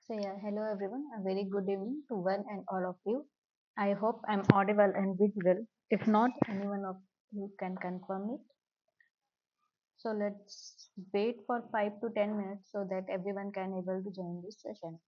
So yeah, hello everyone. A very good evening to one and all of you. I hope I'm audible and visible. If not, anyone of you can confirm it. So let's wait for 5 to 10 minutes so that everyone can able to join this session.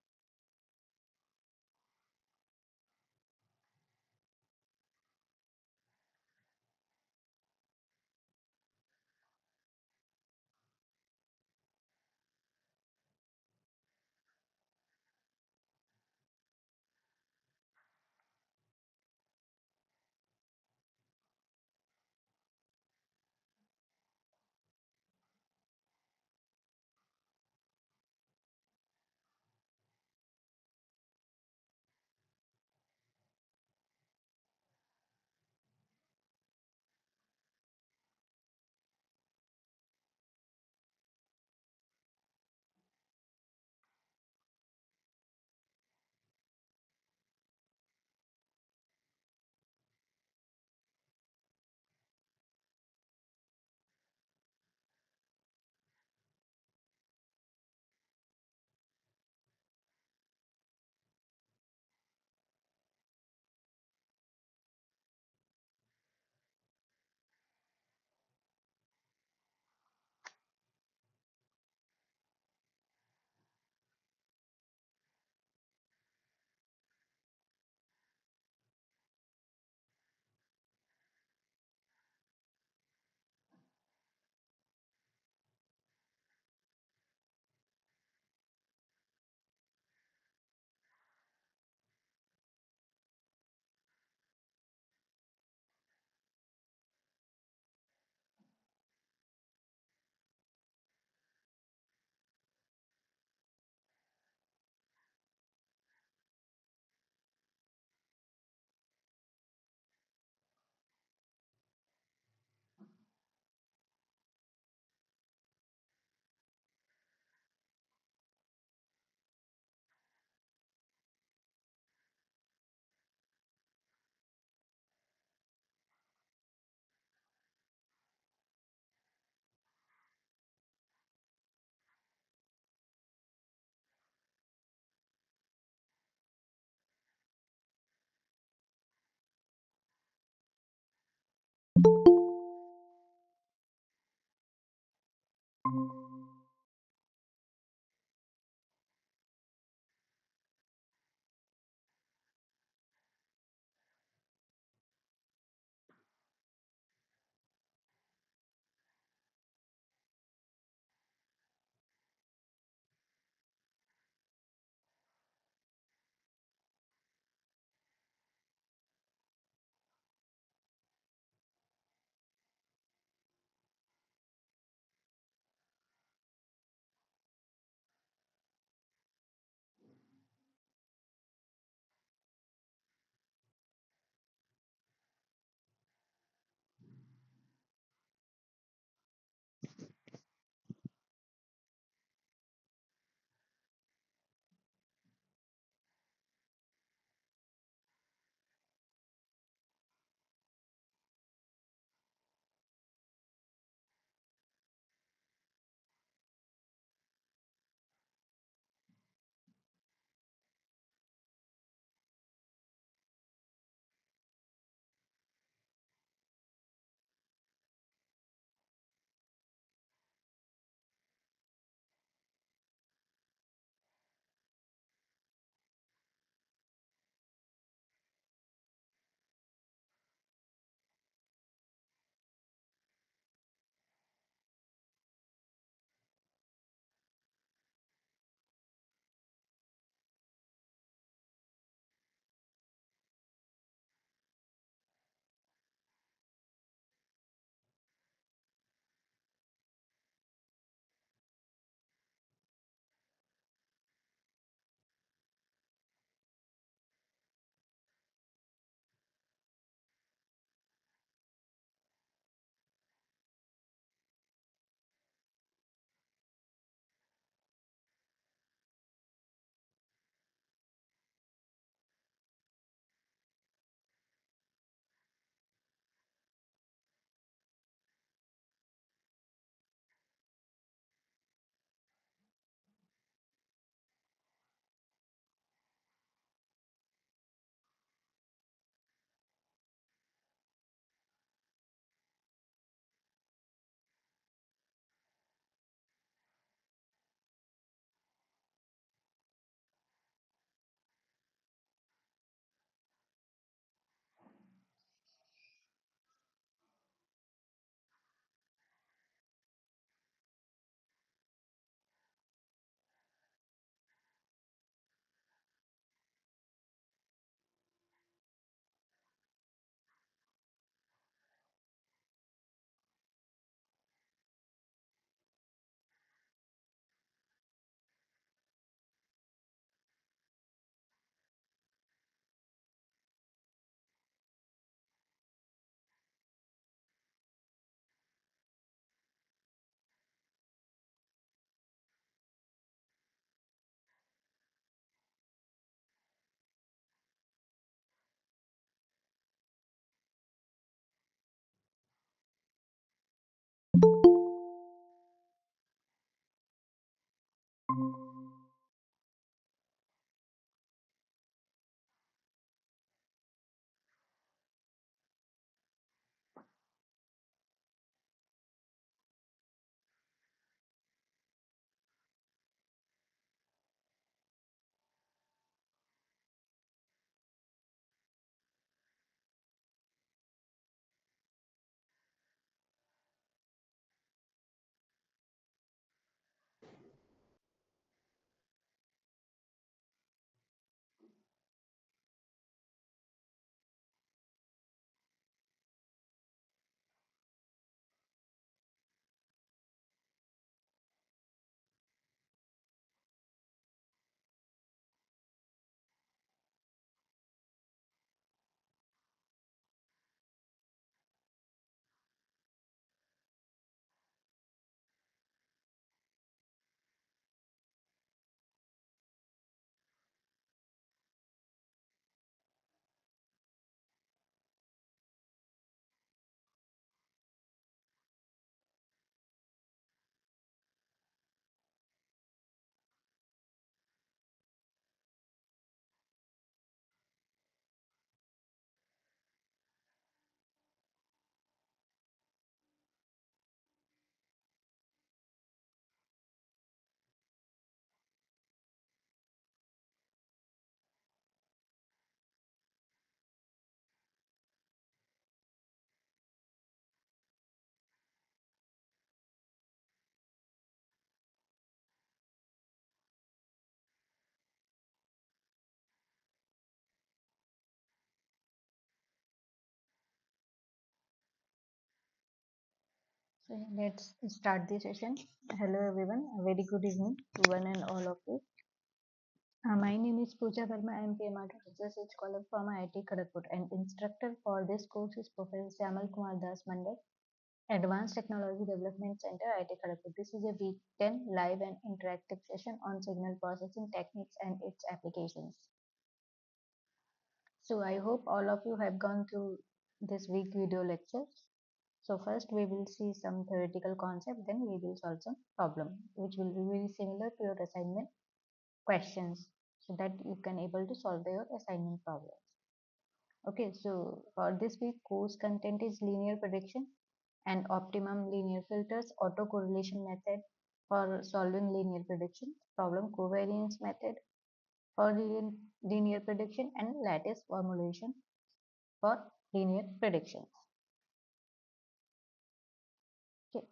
So let's start the session. Hello everyone, a very good evening to one and all of you. My name is Pooja Verma. I am PMR Research Scholar from IIT Kharagpur, and instructor for this course is Professor Syamal Kumar Das Mandal, Advanced Technology Development Center, IIT Kharagpur. This is a week 10 live and interactive session on signal processing techniques and its applications. So I hope all of you have gone through this week video lecture. So first we will see some theoretical concept, then we will solve some problem, which will be very similar to your assignment questions, so that you can able to solve your assignment problems. Okay, so for this week course content is linear prediction and optimum linear filters, autocorrelation method for solving linear prediction, problem covariance method for linear prediction, and lattice formulation for linear predictions. Okay.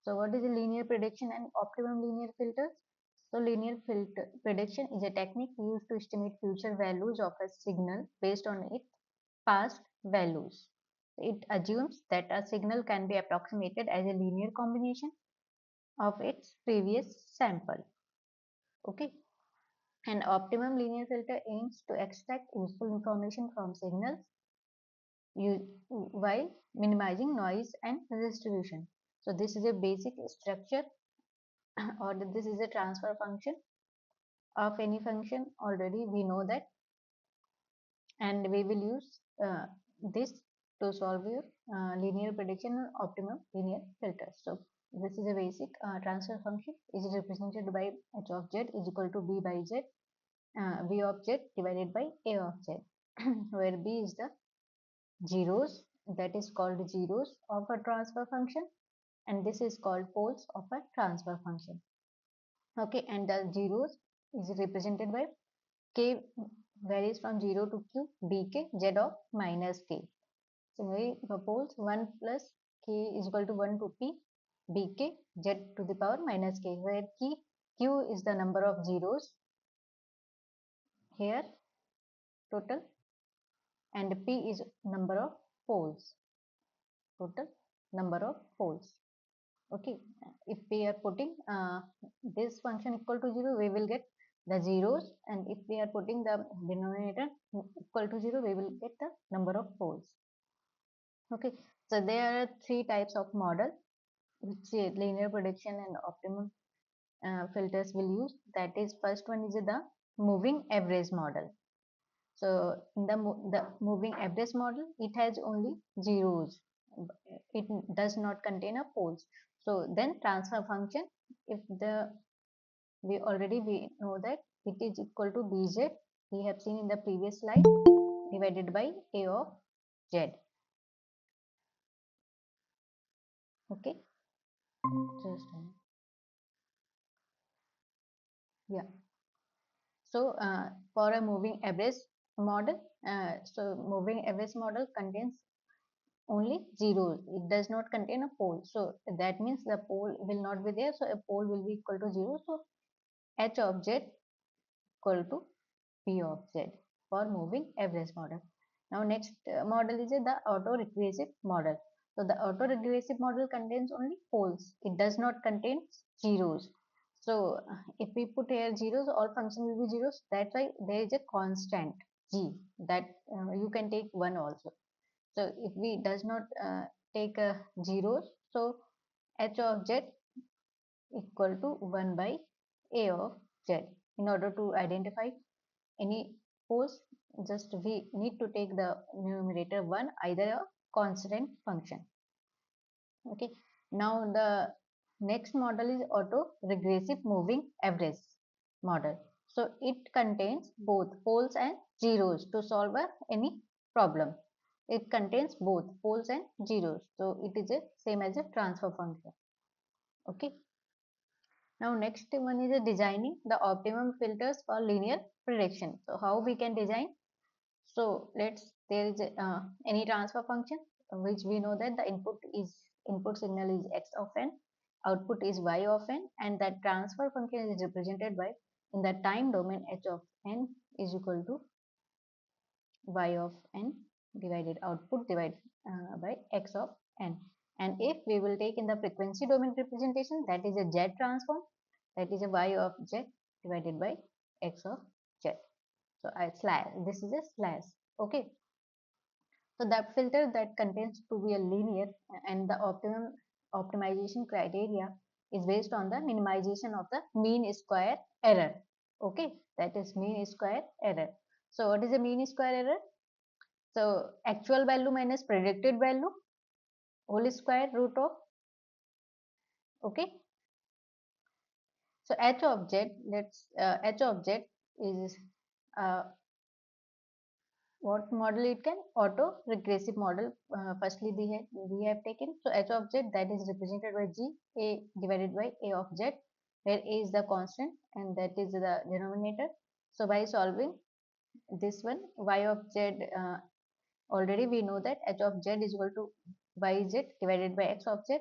So what is a linear prediction and optimum linear filters? So linear filter prediction is a technique used to estimate future values of a signal based on its past values. It assumes that a signal can be approximated as a linear combination of its previous sample. Okay. An optimum linear filter aims to extract useful information from signals while minimizing noise and distribution. So this is a basic structure or this is a transfer function of any function. Already we know that, and we will use this to solve your linear prediction or optimum linear filter. So this is a basic transfer function. It is represented by h of z is equal to b by z, v of z divided by a of z, where b is the zeros, that is called zeros of a transfer function, and this is called poles of a transfer function. Okay, and the zeros is represented by k varies from 0 to q, bk, z of minus k. Similarly, for poles 1 plus k is equal to 1 to p, bk, z to the power minus k, where q is the number of zeros here total, and p is number of poles, total number of poles. Okay, if we are putting this function equal to 0, we will get the zeros, and if we are putting the denominator equal to 0, we will get the number of poles. Okay, so there are three types of model which linear prediction and optimum filters will use. That is, first one is the moving average model. So in the moving average model, it has only zeros. It does not contain a poles. So then transfer function, if the we know that it is equal to bz, we have seen in the previous slide, divided by a of z. Okay, just yeah. So for a moving average model, so moving average model contains only zeros. It does not contain a pole. So that means the pole will not be there. So a pole will be equal to 0. So h of z equal to p of z for moving average model. Now next model is the autoregressive model. So the autoregressive model contains only poles. It does not contain zeros. So if we put here zeros, all functions will be zeros. That's why there is a constant g, that you can take 1 also. So if we does not take zeros, so h of z equal to 1 by a of z. In order to identify any poles, just we need to take the numerator 1, either a constant function. Okay, now the next model is auto-regressive moving average model. So it contains both poles and zeros to solve any problem. It contains both poles and zeros, so it is a same as a transfer function. Okay, now next one is a designing the optimum filters for linear prediction. So how we can design? So there is any transfer function, which we know that the input signal is x of n, output is y of n, and that transfer function is represented by, in the time domain, h of n is equal to y of n divided output divided by x of n. And if we will take in the frequency domain representation, that is a Z transform, that is a y of z divided by x of z. So I slash, this is a slash. Okay. So that filter that contains to be a linear, and the optimum optimization criteria is based on the minimization of the mean square error. Okay, that is mean square error. So what is the mean square error? So actual value minus predicted value whole square root of. Okay. So h of z, let's h of z is uh, what model it can? Auto regressive model. Firstly we have taken, so h of z, that is represented by g a divided by a of z, where a is the constant and that is the denominator. So by solving this one, y of z, already we know that h of z is equal to yz divided by x of z,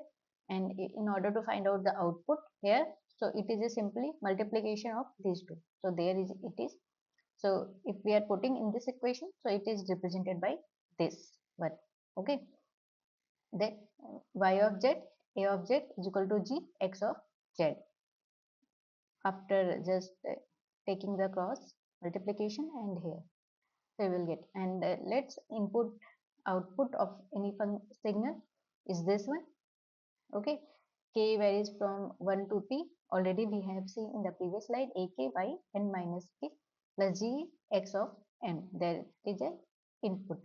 and in order to find out the output here, so it is a simply multiplication of these two. So there is it is. So if we are putting in this equation, so it is represented by this one. Okay, then y of z, a of z is equal to g x of z. After just taking the cross multiplication, and here so we will get, and let's input output of any signal is this one. Okay, k varies from 1 to p. Already we have seen in the previous slide, a k by n minus k plus g x of m. There is a input.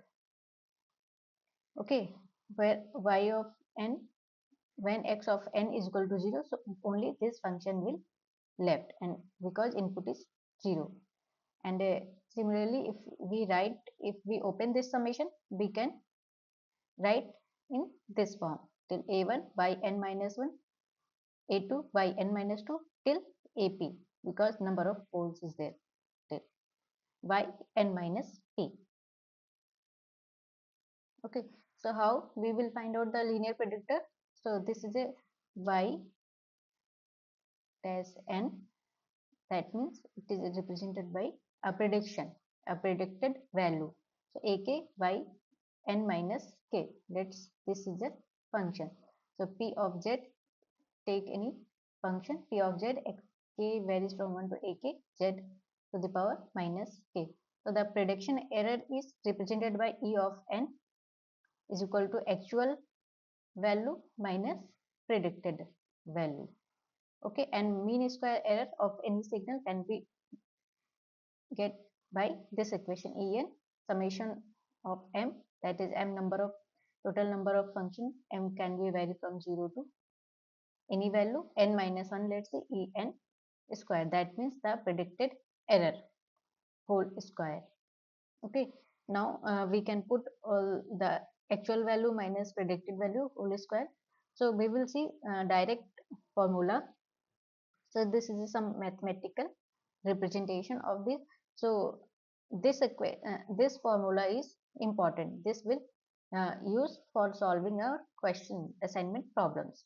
Okay, where y of n, when x of n is equal to 0, so only this function will left, and because input is 0. And similarly, if we open this summation, we can write in this form till a1 by n minus 1, a2 by n minus 2 till ap, because number of poles is there till by n minus p. Okay, so how we will find out the linear predictor? So this is a y dash n, that means it is represented by a prediction, a predicted value. So ak by n minus k, this is a function. So p of z, take any function p of z, k varies from 1 to ak, z to the power minus k. So the prediction error is represented by e of n is equal to actual value minus predicted value. Okay, and mean square error of any signal can be get by this equation, en summation of m, that is m number of total number of function, m can be vary from 0 to any value n minus 1, let's say en square, that means the predicted error whole square. Okay, now we can put all the actual value minus predicted value whole square. So we will see direct formula. So this is some mathematical representation of this. So this formula is important. This will use for solving our question assignment problems.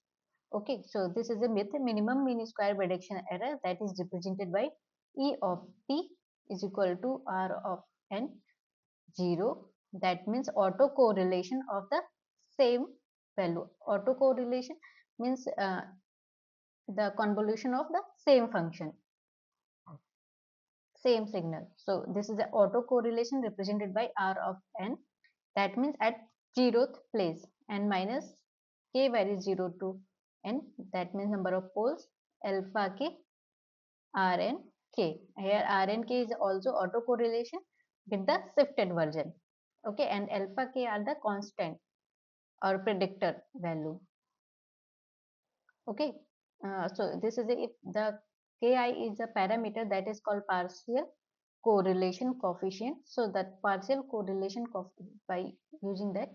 Okay, so this is a minimum mean square prediction error, that is represented by E of p is equal to r of n 0. That means auto correlation of the same value. Auto correlation means the convolution of the same function, same signal. So this is the autocorrelation represented by r of n. That means at 0th place, n minus k varies 0 to n. That means number of poles alpha k rn k. Here rn k is also autocorrelation with the shifted version. Okay, and alpha k are the constant or predictor value. Okay, so this is if the ki is a parameter that is called partial correlation coefficient. So that partial correlation by using that,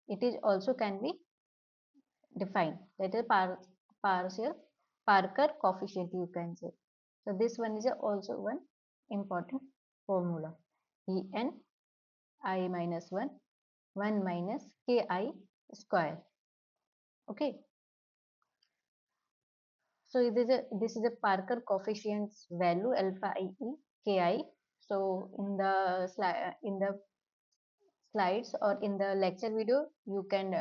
it is also can be defined, that is partial Parker coefficient, you can say. So this one is also one important formula, en I minus 1 1 minus ki square. Okay, so this is a Parker coefficients value alpha I e ki. So in the slides or in the lecture video, you can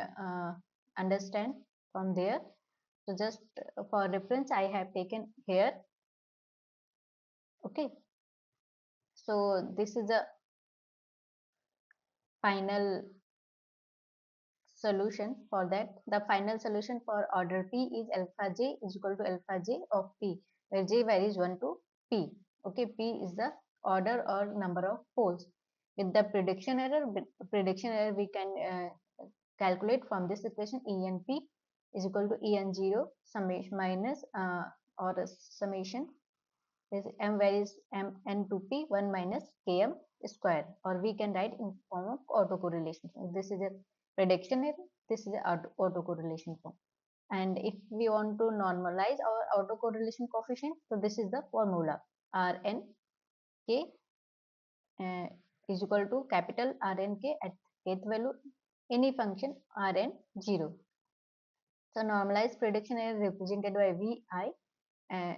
understand from there. So just for reference, I have taken here. Okay. So this is a final solution for that. The final solution for order P is alpha j is equal to alpha j of P, where j varies 1 to P. Okay, P is the order or number of poles. With the prediction error we can calculate from this equation. En P is equal to En0 summation minus or summation is m varies m n to p 1 minus km square, or we can write in form of autocorrelation. This is a prediction error, this is a autocorrelation form. And if we want to normalize our autocorrelation coefficient, so this is the formula. Rn k is equal to capital Rn k at kth value any function Rn 0. So normalized prediction error represented by Vi,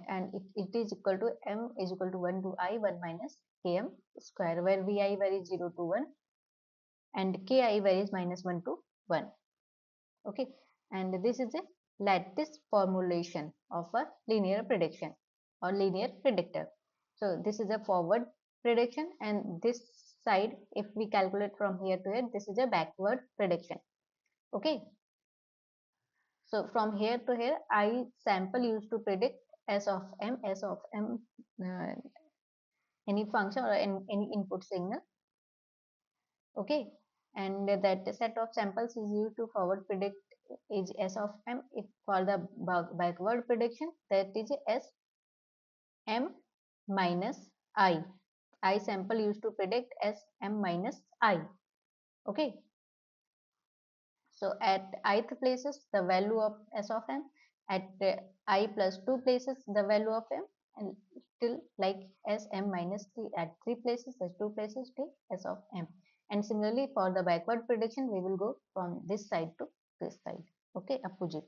and it is equal to m is equal to 1 to I 1 minus km square, where Vi varies 0 to 1 and Ki varies minus 1 to 1. Okay, and this is a lattice formulation of a linear prediction or linear predictor. So this is a forward prediction, and this side, if we calculate from here to here, this is a backward prediction. Okay, so from here to here, I sample used to predict S of m, any function or any input signal. Okay, and that set of samples is used to forward predict is S of m. If for the backward prediction, that is S m minus I sample used to predict S m minus I. Okay, so at ith places the value of S of m, at I plus 2 places the value of m, and still like S m minus 3 at 3 places, as 2 places till S of m. And similarly for the backward prediction, we will go from this side to this side. Okay, opposite.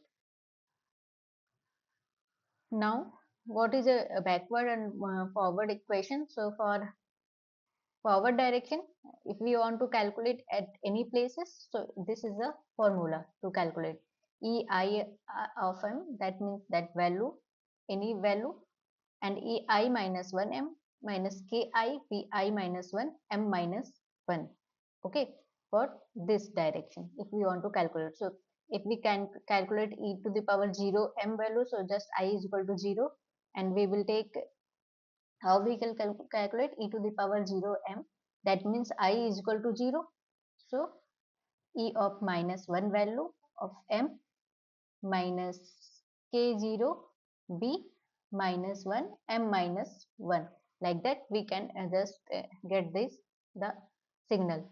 Now what is a backward and forward equation? So for forward direction, if we want to calculate at any places, so this is the formula to calculate ei of m, that means that value, any value, and ei minus 1 m minus ki pi minus 1 m minus 1. Okay, for this direction if we want to calculate. So if we can calculate e to the power 0 m value, so just I is equal to 0, and we will take how we can calculate e to the power 0 m, that means I is equal to 0. So e of minus 1 value of m minus k0 b minus 1 m minus 1, like that we can just get this the signal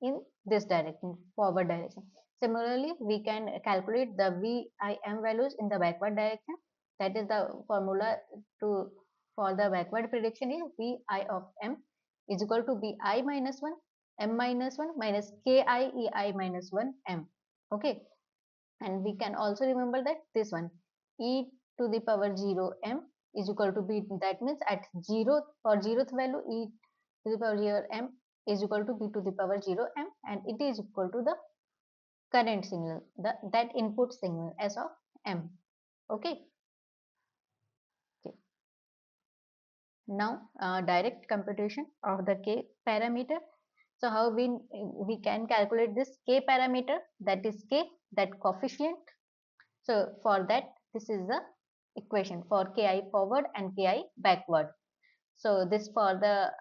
in this direction, forward direction. Similarly we can calculate the VIM values in the backward direction. That is the formula to for the backward prediction is VI of m is equal to BI minus 1 m minus 1 minus KI minus 1 m. Okay, and we can also remember that this one e to the power 0 m is equal to b, that means at 0 for 0th value e to the power 0 m is equal to b to the power 0 m, and it is equal to the current signal, that input signal S of m. Okay, okay. Now direct computation of the k parameter. So how we can calculate this k parameter, that is k, that coefficient. So for that, this is the equation for ki forward and ki backward. So this for the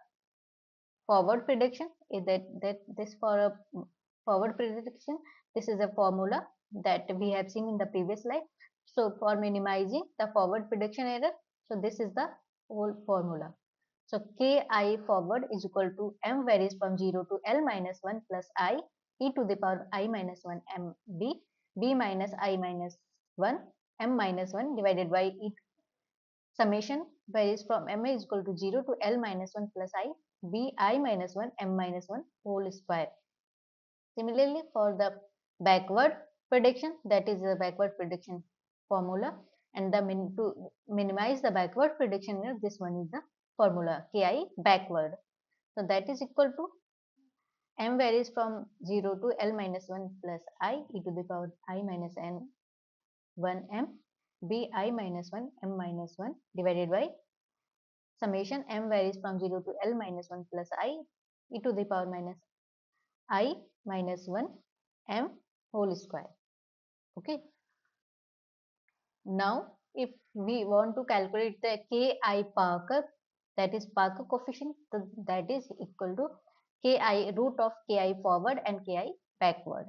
forward prediction is that this for a forward prediction, this is a formula that we have seen in the previous slide. So for minimizing the forward prediction error, so this is the whole formula. So ki forward is equal to m varies from 0 to l minus 1 plus I e to the power I minus 1 m b minus I minus 1 m minus 1 divided by e summation varies from m is equal to 0 to l minus 1 plus I b I minus 1 m minus 1 whole square. Similarly for the backward prediction, that is the backward prediction formula, and the to minimize the backward prediction error, this one is the formula ki backward. So that is equal to m varies from 0 to l minus 1 plus I e to the power I minus n 1 m b I minus 1 m minus 1 divided by summation m varies from 0 to l minus 1 plus I e to the power minus I minus 1 m whole square. Okay. Now, if we want to calculate the Ki Parker, that is Parker coefficient, so that is equal to Ki root of Ki forward and Ki backward.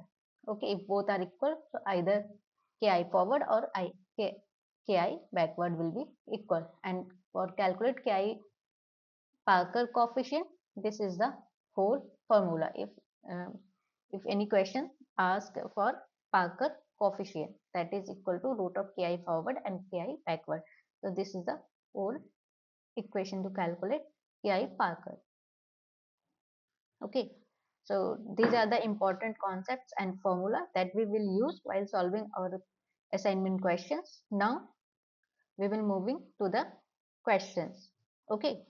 Okay, if both are equal, so either Ki forward or Ki backward will be equal. And for calculate Ki Parker coefficient, this is the whole formula. If any question asked for Parker coefficient, that is equal to root of Ki forward and Ki backward. So this is the whole equation to calculate Ki Parker. Okay. So these are the important concepts and formula that we will use while solving our assignment questions. Now we will moving to the questions. Okay.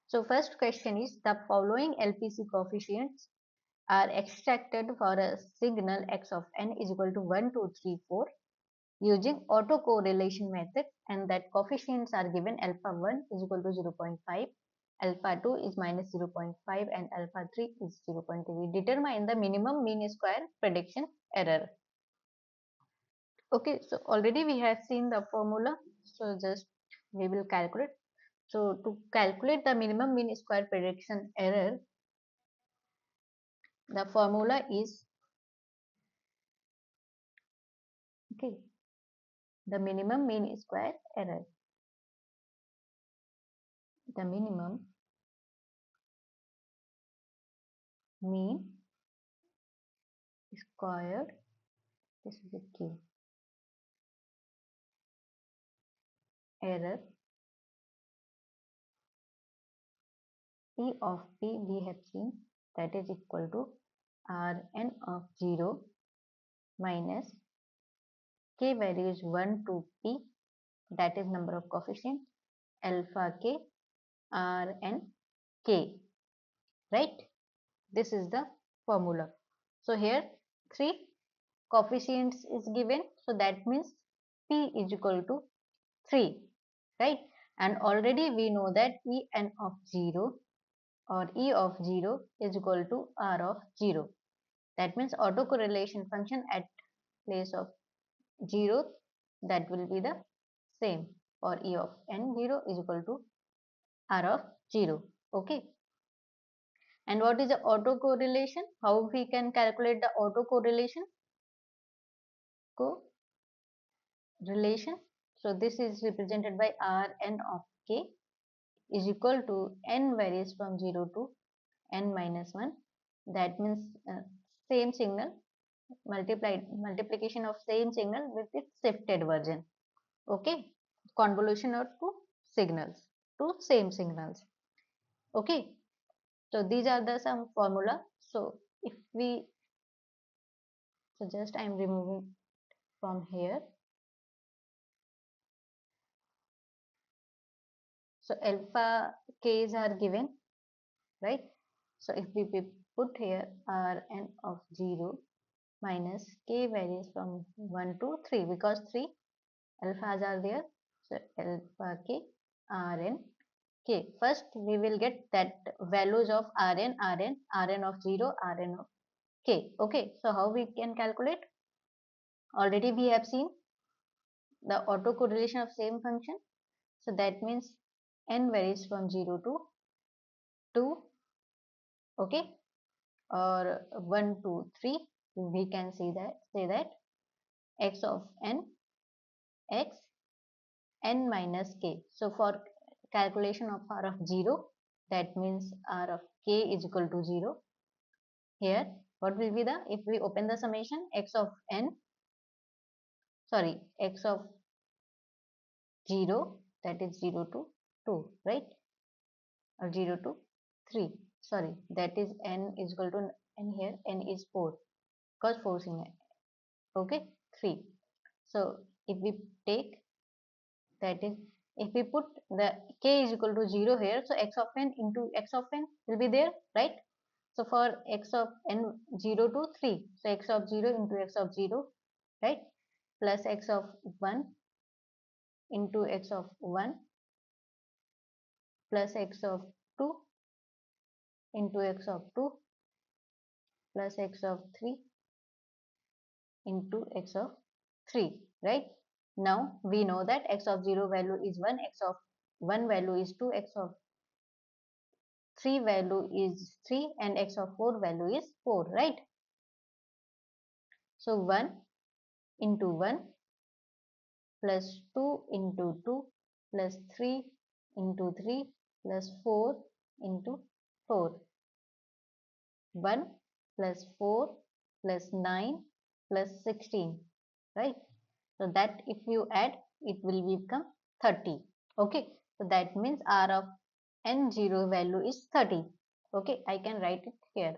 So first question is, the following LPC coefficients are extracted for a signal x of n is equal to 1, 2, 3, 4 using autocorrelation method, and that coefficients are given: alpha 1 is equal to 0.5, alpha 2 is minus 0.5 and alpha 3 is 0.3. Determine the minimum mean square prediction error. Okay, so already we have seen the formula, so just we will calculate. So to calculate the minimum mean square prediction error, the formula is, okay, the minimum mean square error. The minimum mean squared, this is the Q, error E of P we have seen, that is equal to Rn of 0 minus K values 1 to P, that is number of coefficients, alpha K Rn K, right? This is the formula. So here 3 coefficients is given, so that means P is equal to 3, right? And already we know that En of 0 or E of 0 is equal to R of 0. That means autocorrelation function at place of 0, that will be the same for E of n0 is equal to R of 0. Okay. And what is the autocorrelation? How we can calculate the autocorrelation? Correlation. So this is represented by Rn of k is equal to n varies from 0 to n minus 1. That means same signal multiplication of same signal with its shifted version. Okay, convolution of two signals, two same signals. Okay, so these are the some formula. So if we, so just I am removing from here. So alpha k's are given, right? So if we put here Rn of 0 minus k varies from 1 to 3, because 3 alphas are there. So alpha k Rn k. First we will get that values of Rn of 0, Rn of k. Okay, so how we can calculate? Already we have seen the autocorrelation of same function. So that means n varies from 0 to 2, okay, or 1 to 3. We can say that x of n, x n minus k. So for calculation of R of 0, that means R of k is equal to 0. Here, what will be the, if we open the summation, x of n, sorry, x of 0, that is 0 to 2, right? Or 0 to 3, sorry, that is n is equal to n, here n is 4, because 4 is in, okay, 3. So if we take, that is, if we put the k is equal to 0 here, so x of n into x of n will be there, right? So for x of n 0 to 3, so x of 0 into x of 0, right, plus x of 1 into x of 1 plus x of 2 into x of 2 plus x of 3 into x of 3, right? Now we know that x of 0 value is 1, x of 1 value is 2, x of 3 value is 3 and x of 4 value is 4, right? So 1 into 1 plus 2 into 2 plus 3 into 3 plus 4 into 4. 1 plus 4 plus 9 plus 16, right? So that if you add, it will become 30. Okay, so that means R of n0 value is 30. Okay, I can write it here.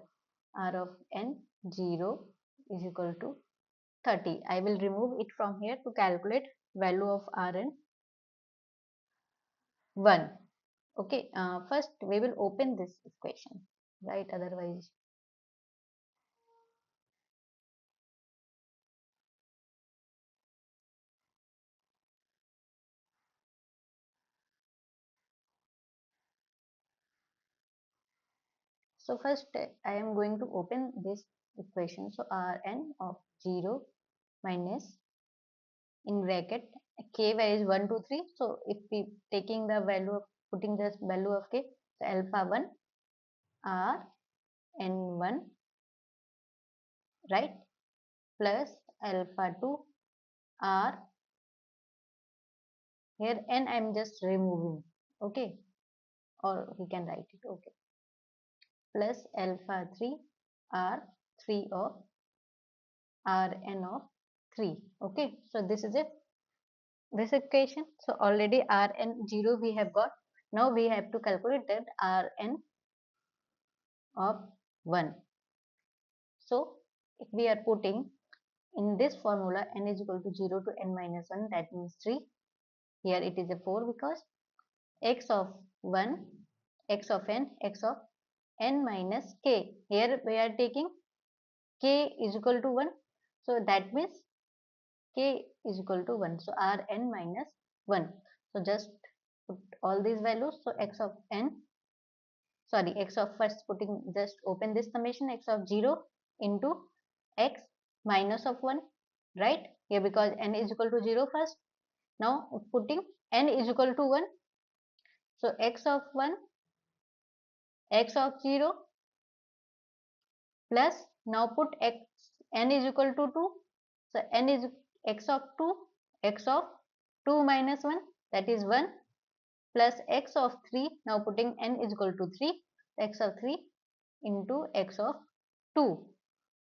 R of n0 is equal to 30. I will remove it from here to calculate value of Rn 1. Okay, first we will open this equation, right? Otherwise, so first I am going to open this equation. So Rn of 0 minus in bracket k value is 1 2 3. So if we taking the value of putting this value of k, so alpha 1 r n1, right, plus alpha 2 r, here n I'm just removing, okay, or we can write it, okay, plus alpha 3 r 3 of rn of 3. Okay, so this is it, this equation. So already Rn0 we have got. Now we have to calculate that Rn of 1. So if we are putting in this formula n is equal to 0 to n minus 1, that means 3. Here it is a 4 because x of 1, x of n, x of n minus k. Here we are taking k is equal to 1. So that means k is equal to 1. So Rn minus 1. So just put all these values. So x of n, sorry, x of first putting, just open this summation, x of 0 into x minus of 1, right? Here because n is equal to 0 first. Now putting n is equal to 1. So x of 1, x of 0 plus, now put x, n is equal to 2. So n is x of 2, x of 2 minus 1, that is 1, plus x of 3. Now putting n is equal to 3, x of 3 into x of 2,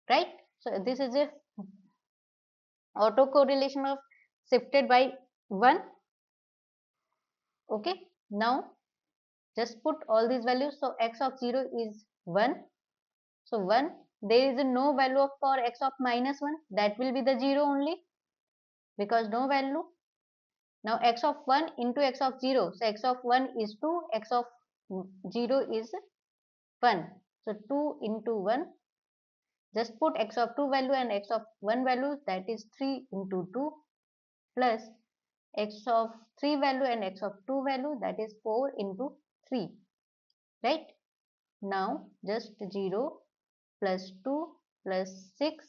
right? So this is a autocorrelation of shifted by 1. Okay, now just put all these values. So x of 0 is 1. So 1, there is no value of for x of minus 1, that will be the 0 only because no value. Now x of 1 into x of 0. So x of 1 is 2, x of 0 is 1. So 2 into 1, just put x of 2 value and x of 1 value, that is 3 into 2 plus x of 3 value and x of 2 value, that is 4 into 3, right? Now just 0 plus 2 plus 6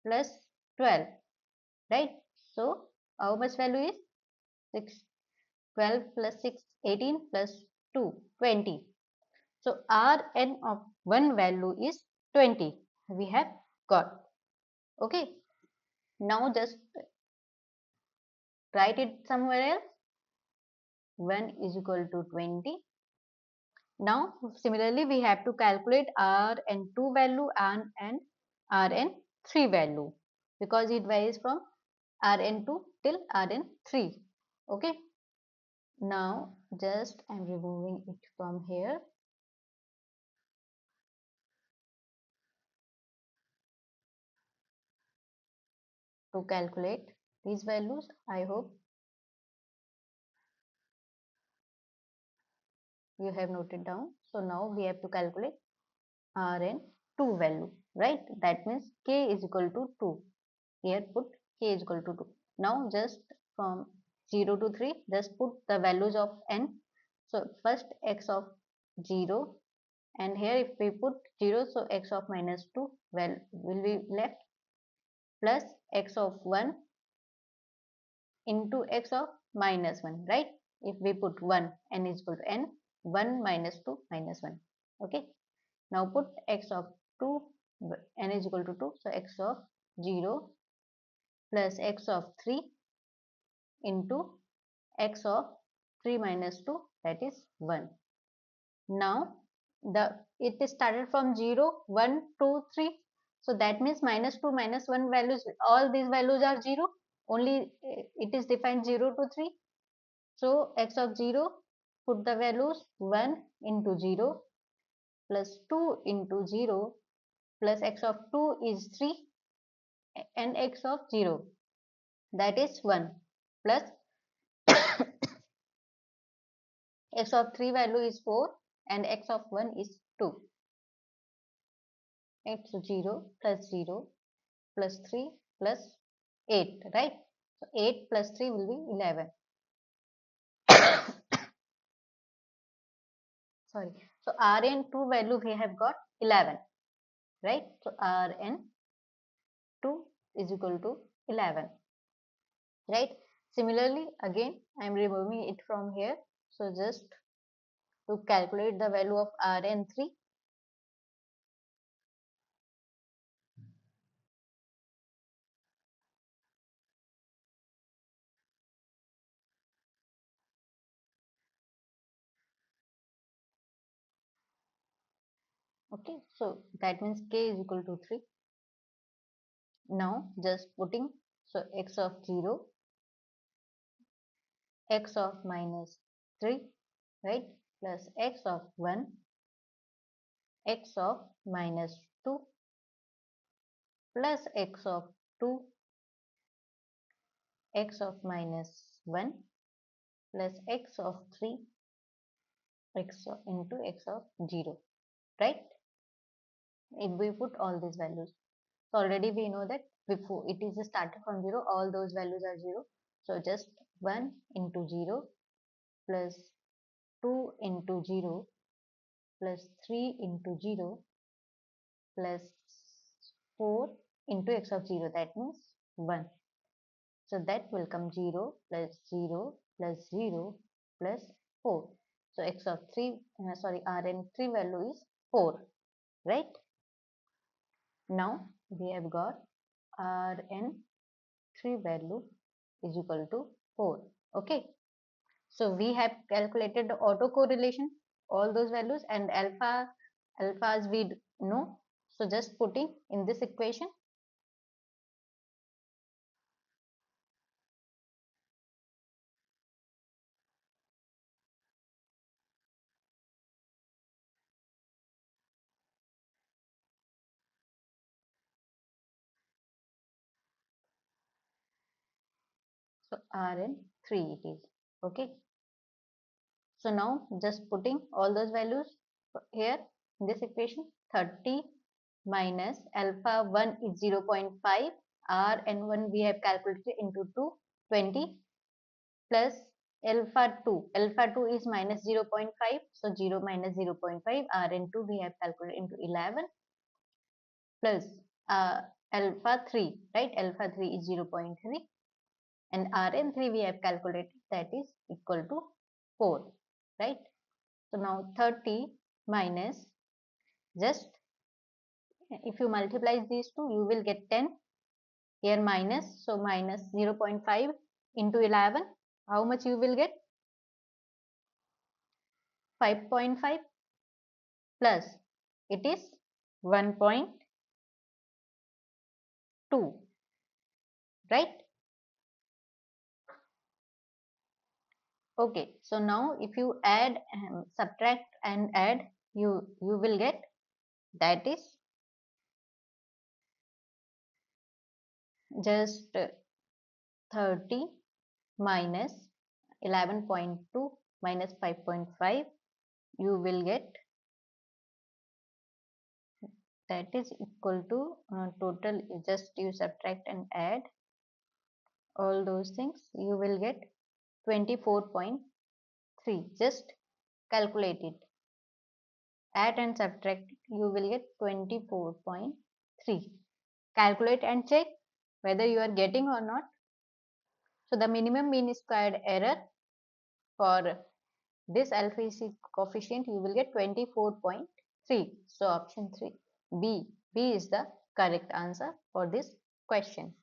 plus 12, right? So how much value is 6? 12 plus 6, 18 plus 2, 20. So Rn of 1 value is 20. We have got. Okay. Now just write it somewhere else. 1 is equal to 20. Now similarly we have to calculate Rn2 value and Rn3 value because it varies from Rn2 till Rn3. Okay. Now just I am removing it from here. To calculate these values, I hope you have noted down. So now we have to calculate Rn2 value, right? That means k is equal to 2. Here put k is equal to 2. Now just from 0 to 3, just put the values of n. So first x of 0, and here if we put 0, so x of minus 2 will be left, plus x of 1 into x of minus 1, right? If we put 1, n is equal to n, 1 minus 2 minus 1. Okay. Now put x of 2, n is equal to 2, so x of 0 plus x of 3 into x of 3 minus 2, that is 1. Now it is started from 0, 1, 2, 3. So that means minus 2, minus 1 values, all these values are 0. Only it is defined 0 to 3. So x of 0, put the values 1 into 0 plus 2 into 0 plus x of 2 is 3 and x of 0, that is 1, plus x of 3 value is 4 and x of 1 is 2. X 0 plus 0 plus 3 plus 8, right? So 8 plus 3 will be 11. Sorry. So Rn2 value we have got 11, right? So Rn2 is equal to 11, right? Similarly, again I am removing it from here. So just to calculate the value of Rn3, okay, so that means k is equal to 3. Now just putting, so x of 0, x of minus 3, right, plus x of 1, x of minus 2, plus x of 2, x of minus 1, plus x of 3, into x of 0, right? If we put all these values, so already we know that before it is started from 0, all those values are 0. So just 1 into 0 plus 2 into 0 plus 3 into 0 plus 4 into x of 0, that means 1. So that will come 0 plus 0 plus 0 plus 4. So x of 3, Rn3 value is 4, right? Now we have got Rn3 value is equal to 4. Okay. So we have calculated the autocorrelation, all those values, and alphas we know. So just putting in this equation. So Rn3 it is. Okay. So now just putting all those values here in this equation. 30 minus alpha 1 is 0.5, Rn1 we have calculated into 2, 20, plus alpha 2 is minus 0.5, so 0 minus 0.5, Rn2 we have calculated into 11, plus uh, alpha 3, right? Alpha 3 is 0.3, and Rn3 we have calculated, that is equal to 4, right? So now 30 minus, just if you multiply these two, you will get 10. Here minus, so minus 0.5 into 11, how much you will get? 5.5, plus it is 1.2, right? Okay, so now if you add, subtract and add, you will get, that is just 30 minus 11.2 minus 5.5, you will get that is equal to total, just you subtract and add all those things, you will get 24.3. Just calculate it, add and subtract, you will get 24.3. Calculate and check whether you are getting or not. So the minimum mean squared error for this alpha coefficient, you will get 24.3. So option 3, B is the correct answer for this question.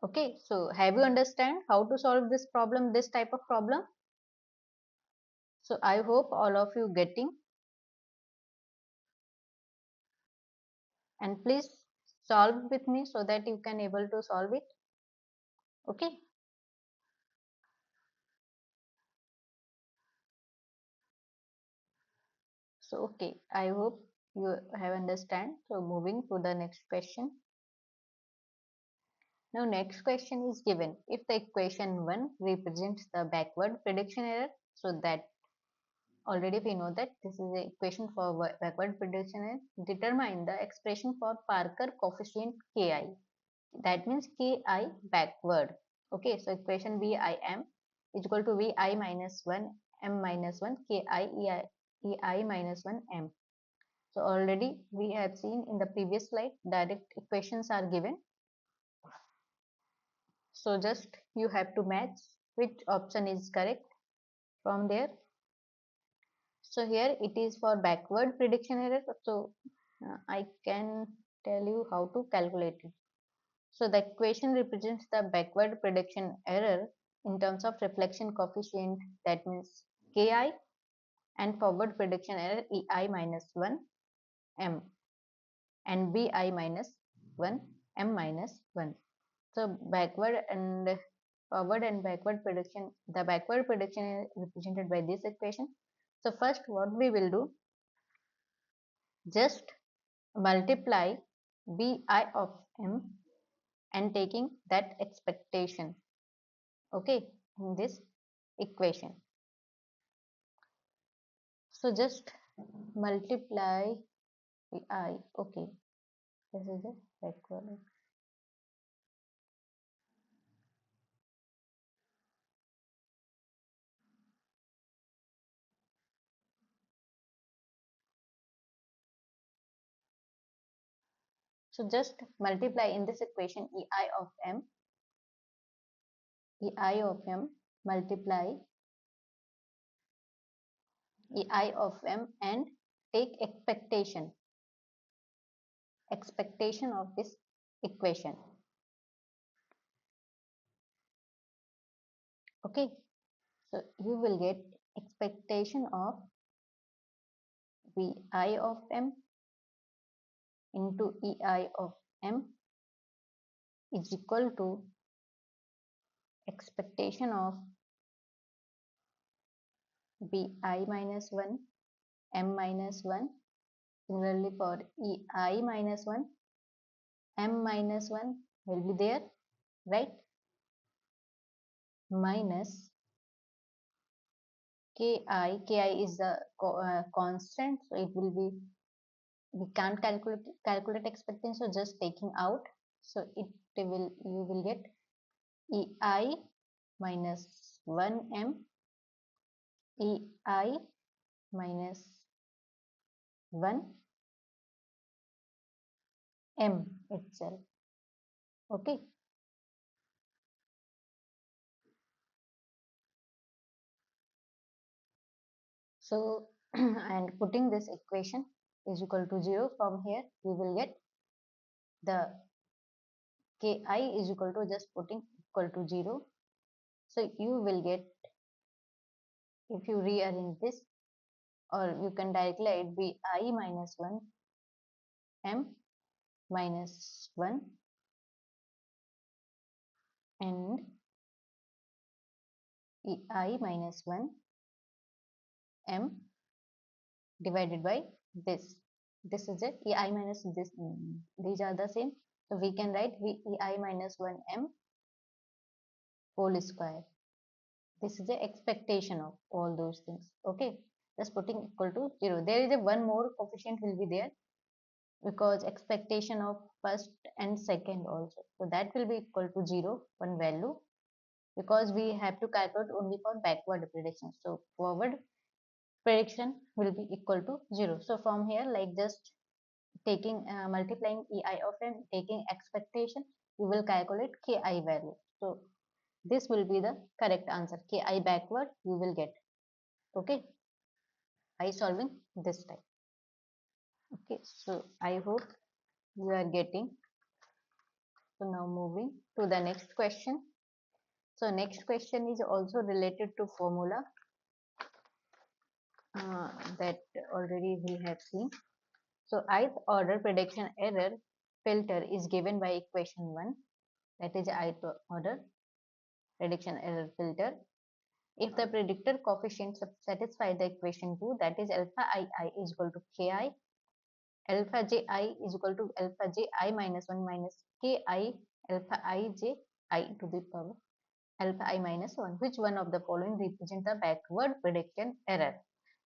Okay, so have you understand how to solve this problem, this type of problem? So I hope all of you getting, and please solve with me so that you can able to solve it. Okay. So okay, I hope you have understand. So moving to the next question. Now next question is given. If the equation 1 represents the backward prediction error, so that already we know that this is the equation for backward prediction error, determine the expression for Parker coefficient Ki. That means Ki backward. Okay, so equation Vim is equal to Vi minus 1 m minus 1 Ki Ei minus 1 m. So already we have seen in the previous slide, direct equations are given. So just you have to match which option is correct from there. So here it is for backward prediction error. So I can tell you how to calculate it. So the equation represents the backward prediction error in terms of reflection coefficient, that means Ki, and forward prediction error Ei minus 1 m and Bi minus 1 m minus 1. So backward and forward and backward prediction, the backward prediction is represented by this equation. So first what we will do, just multiply Bi of m and taking that expectation, okay, in this equation. So just multiply Bi, okay, this is the backward. So just multiply in this equation Ei of m, multiply Ei of m and take expectation of this equation. Okay, so you will get expectation of Vi of m into Ei of m is equal to expectation of Bi minus 1 m minus 1. Similarly for Ei minus 1 m minus 1 will be there, right, minus Ki. Ki is the constant, so it will be, we can't calculate expectation, so just taking out, so it will, you will get Ei minus 1 m Ei minus 1 m itself. Okay, so and putting this equation is equal to 0, from here you will get the Ki is equal to, just putting equal to 0, so you will get, if you rearrange this, or you can directly write Bi minus 1 m minus 1 and Ei minus 1 m divided by this. This is it, Ei minus this, these are the same. So we can write Ei minus 1 m whole square. This is the expectation of all those things. Okay, just putting equal to 0. There is a one more coefficient will be there because expectation of first and second also. So that will be equal to 0, one value, because we have to calculate only for backward prediction. So forward prediction will be equal to 0. So from here, like just taking multiplying ei of n, taking expectation, you will calculate ki value. So this will be the correct answer. Ki backward you will get. Okay, by solving this type. Okay, so I hope you are getting. So now moving to the next question. So next question is also related to formula that already we have seen. So ith order prediction error filter is given by equation 1, that is ith order prediction error filter. If the predictor coefficient satisfy the equation 2, that is alpha ii is equal to ki, alpha ji is equal to alpha ji minus 1 minus ki alpha I j I to the power alpha I minus 1. Which one of the following represent the backward prediction error?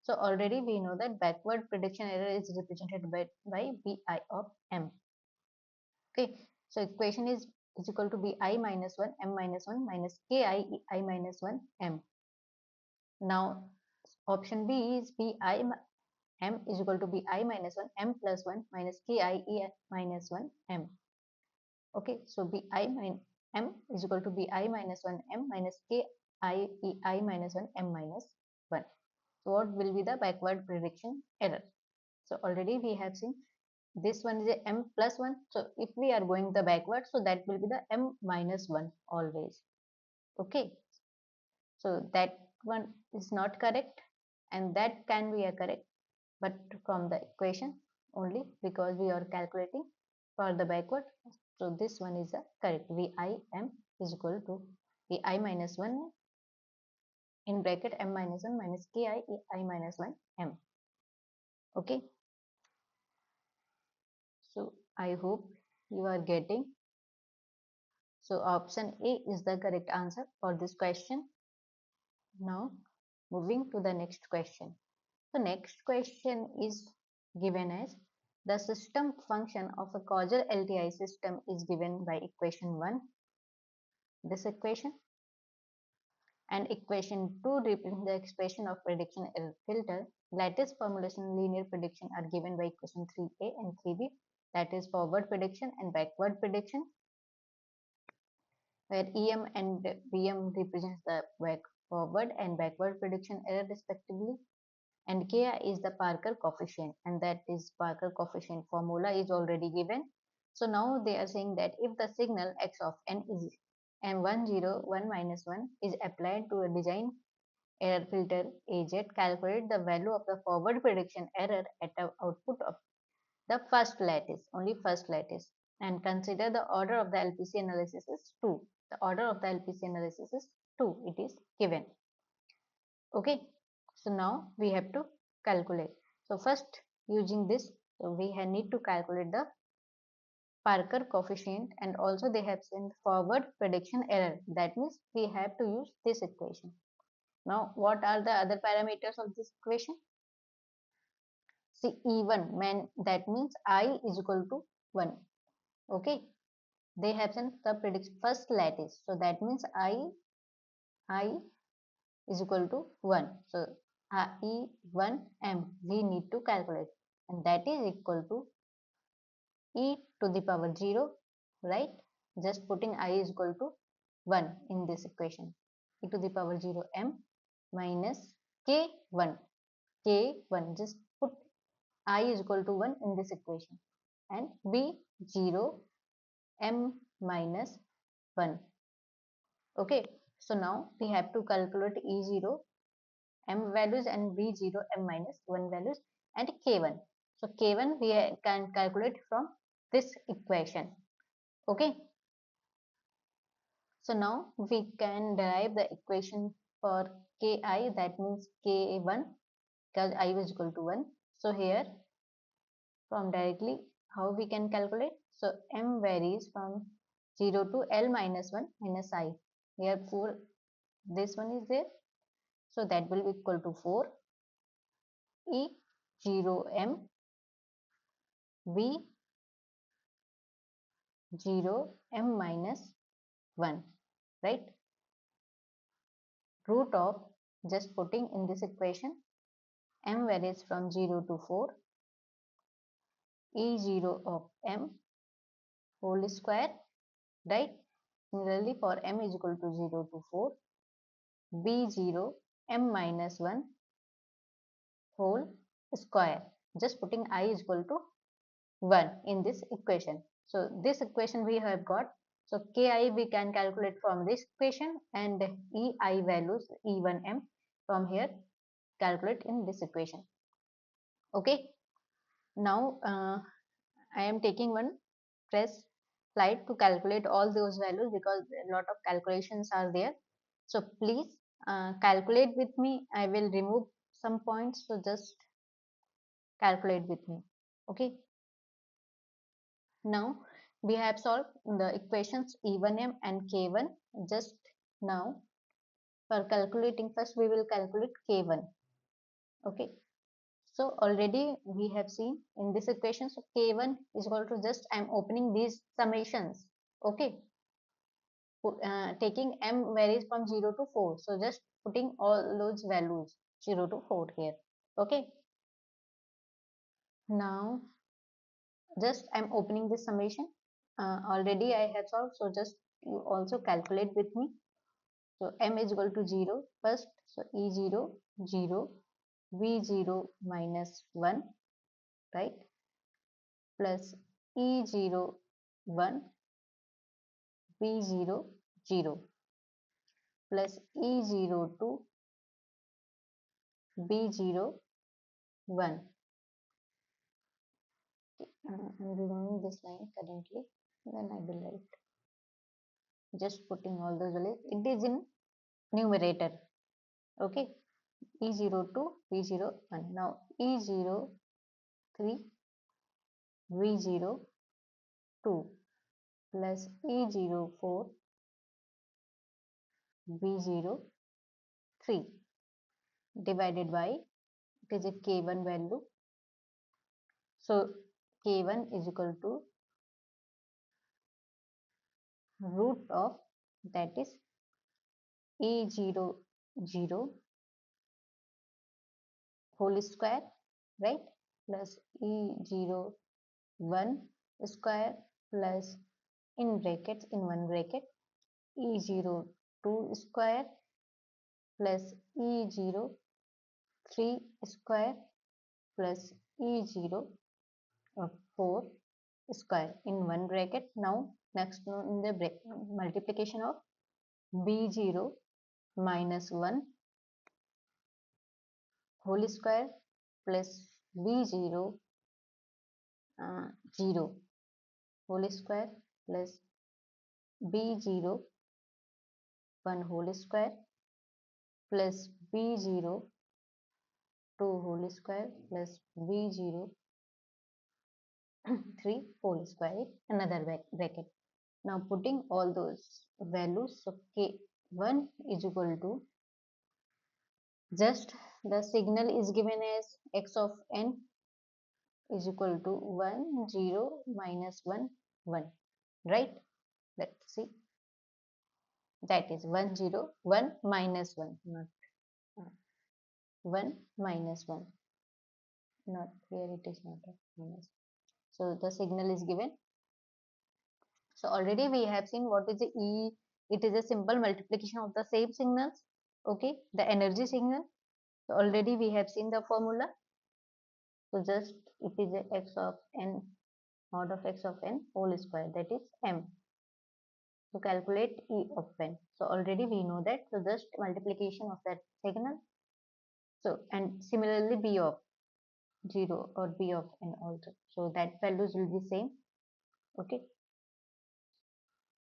So already we know that backward prediction error is represented by Bi of m. Okay, so equation is equal to Bi minus 1 m minus 1 minus Ki I minus 1 m. Now option B is Bi m is equal to Bi minus 1 m plus 1 minus Ki E minus 1 m. Okay, so Bi min m is equal to Bi minus 1 m minus Ki E minus 1 m minus 1. So what will be the backward prediction error? So already we have seen this one is a m plus 1. So if we are going the backward, so that will be the m minus 1 always. Okay, so that one is not correct and that can be a correct, but from the equation only, because we are calculating for the backward. So this one is the correct. Vim is equal to Vi minus 1 in bracket m minus 1 minus Ki I minus 1 m. Okay, so I hope you are getting. So option A is the correct answer for this question. Now moving to the next question. The next question is given as the system function of a causal LTI system is given by equation 1, this equation, and equation 2 represents the expression of prediction error filter. Lattice formulation linear prediction are given by equation 3a and 3b, that is forward prediction and backward prediction, where em and bm represents the forward and backward prediction error respectively, and Ki is the Parker coefficient, and that is Parker coefficient formula is already given. So now they are saying that if the signal x of n is m10 1 minus 1 is applied to a design error filter AZ, calculate the value of the forward prediction error at the output of the first lattice, only first lattice, and consider the order of the LPC analysis is 2. The order of the LPC analysis is 2, it is given. Okay, so now we have to calculate. So first using this, so we need to calculate the Parker coefficient, and also they have sent forward prediction error. That means we have to use this equation. Now what are the other parameters of this equation? See, E1 that means I is equal to 1. Okay, they have sent the prediction first lattice, so that means I is equal to 1. So E1m we need to calculate, and that is equal to e to the power 0, right? Just putting I is equal to 1 in this equation. E to the power 0 m minus k1. K1, just put I is equal to 1 in this equation, and b0 m minus 1. Okay, so now we have to calculate E0 m values and b0 m minus 1 values and k1. So k1 we can calculate from this equation. Okay, so now we can derive the equation for ki, that means k1, because I was equal to 1. So here from directly how we can calculate? So m varies from 0 to L minus 1 minus I. Here 4, this one is there, so that will be equal to 4. E0m V0m minus 1, right? Root of, just putting in this equation, m varies from 0 to 4, E0 of m whole square, right? Similarly, for m is equal to 0 to 4, B0 m minus 1 whole square. Just putting I is equal to 1 in this equation. So this equation we have got. So Ki we can calculate from this equation, and Ei values E1m from here calculate in this equation. Okay. Now I am taking one fresh slide to calculate all those values, because a lot of calculations are there. So please calculate with me. I will remove some points, so just calculate with me. Okay. Now we have solved the equations E1m and K1. Just now for calculating, first we will calculate K1. Okay. So already we have seen in this equation, so K1 is equal to, just I am opening these summations. Okay. Taking m varies from 0 to 4. So just putting all those values 0 to 4 here. Okay. Now just I'm opening this summation. Already I have solved, so just you also calculate with me. So m is equal to 0 first. So E0, 0, V0 minus 1, right? Plus E0, 1, V0, 0, plus E0, 2, B0, 1. I'm removing this line currently, then I will write. Just putting all those values. It is in numerator. Okay. E02, V01. Now E03, V02 plus E04, V03 divided by, it is a K1 value. So K1 is equal to root of, that is E00 whole square, right? Plus E01 square plus, in brackets, in one bracket, E02 square plus E03 square plus E04 square in one bracket. Now next in the multiplication of B0 minus 1 whole square plus B0 0 whole square plus B0 1 whole square plus B0 2 whole square plus B0 3 whole square, another bracket. Now putting all those values, so K1 is equal to, just the signal is given as x of n is equal to 1, 0, minus 1, 1, right? Let's see. That is 1, 0, 1, minus 1, not 1, minus 1. Not here, it is not a minus. So the signal is given. So already we have seen what is the E. It is a simple multiplication of the same signals. Okay, the energy signal. So already we have seen the formula. So just it is a x of n, mod of x of n whole square, that is m. To calculate E of n. So already we know that. So just multiplication of that signal. So and similarly B of 0 or B of n also. So that values will be same. Okay.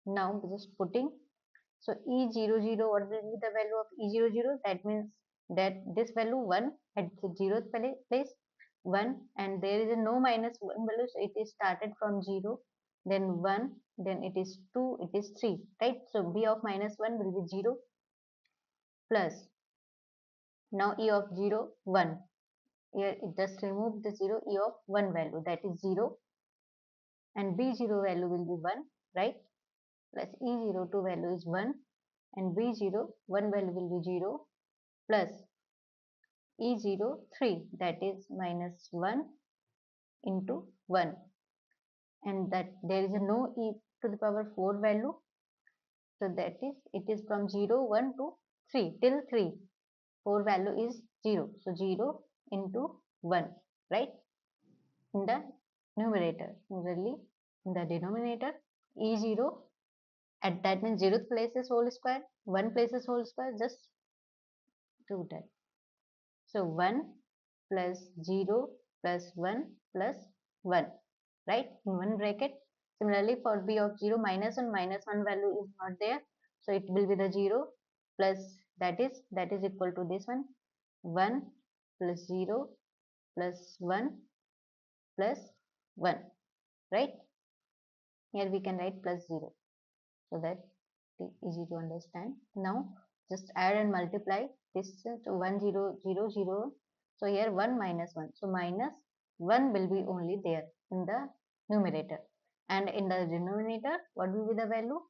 Now just putting, so E00, what will be the value of E00? That means that this value 1 at the 0th place, 1, and there is a no minus 1 value, so it is started from 0, then 1, then it is 2, it is 3, right? So B of minus 1 will be 0 plus, now E of 0, 1. here it just remove the 0, e of 1 value, that is 0, and b0 value will be 1, right? Plus e0 2 value is 1, and b0 1 value will be 0, plus e0 3, that is minus 1 into 1, and that there is a no e to the power 4 value, so that is it is from 0 1 to 3 till 3, 4 value is 0, so 0 into 1, right, in the numerator. Similarly in the denominator, e0 at that means 0th place is whole square, 1 place is whole square, just do that. So 1 plus 0 plus 1 plus 1, right, in one bracket. Similarly for b of 0, minus 1 value is not there, so it will be the 0 plus that is equal to this one, 1 plus 0 plus 1 plus 1, right? Here we can write plus 0, so that it is easy to understand. Now just add and multiply this to 1 0 0 0. So here 1 minus 1, so minus 1 will be only there in the numerator, and in the denominator what will be the value?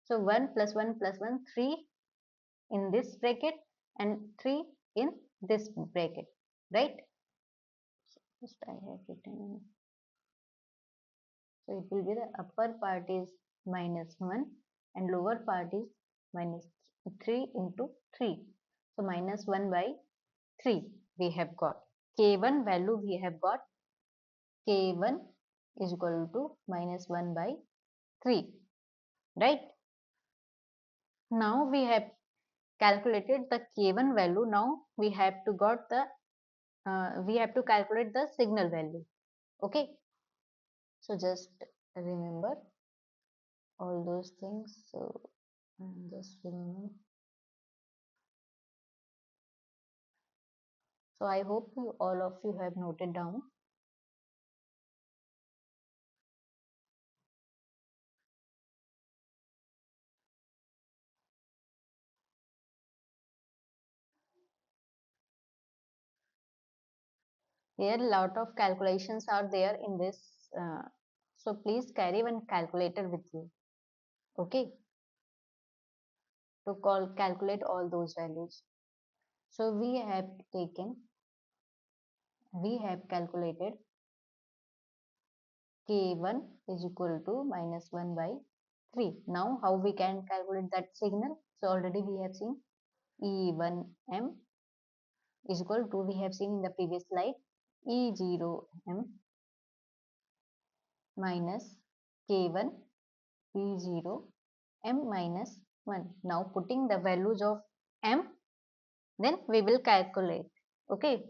So 1 plus 1 plus 1, 3 in this bracket and 3 in this bracket, right? Just I have written, so it will be the upper part is minus 1 and lower part is minus 3 into 3. So minus 1 by 3 we have got. K1 value we have got, K1 is equal to minus 1 by 3, right? Now we have calculated the K1 value. Now we have to calculate the signal value. Okay. So just remember all those things. So just remember. So I hope all of you have noted down. Here a lot of calculations are there in this. So please carry one calculator with you. Okay. To calculate all those values. So we have calculated K1 is equal to minus 1 by 3. Now how we can calculate that signal? So already we have seen E1M is equal to, we have seen in the previous slide, E0M minus K1 B0 M minus 1. Now putting the values of M, then we will calculate. Okay.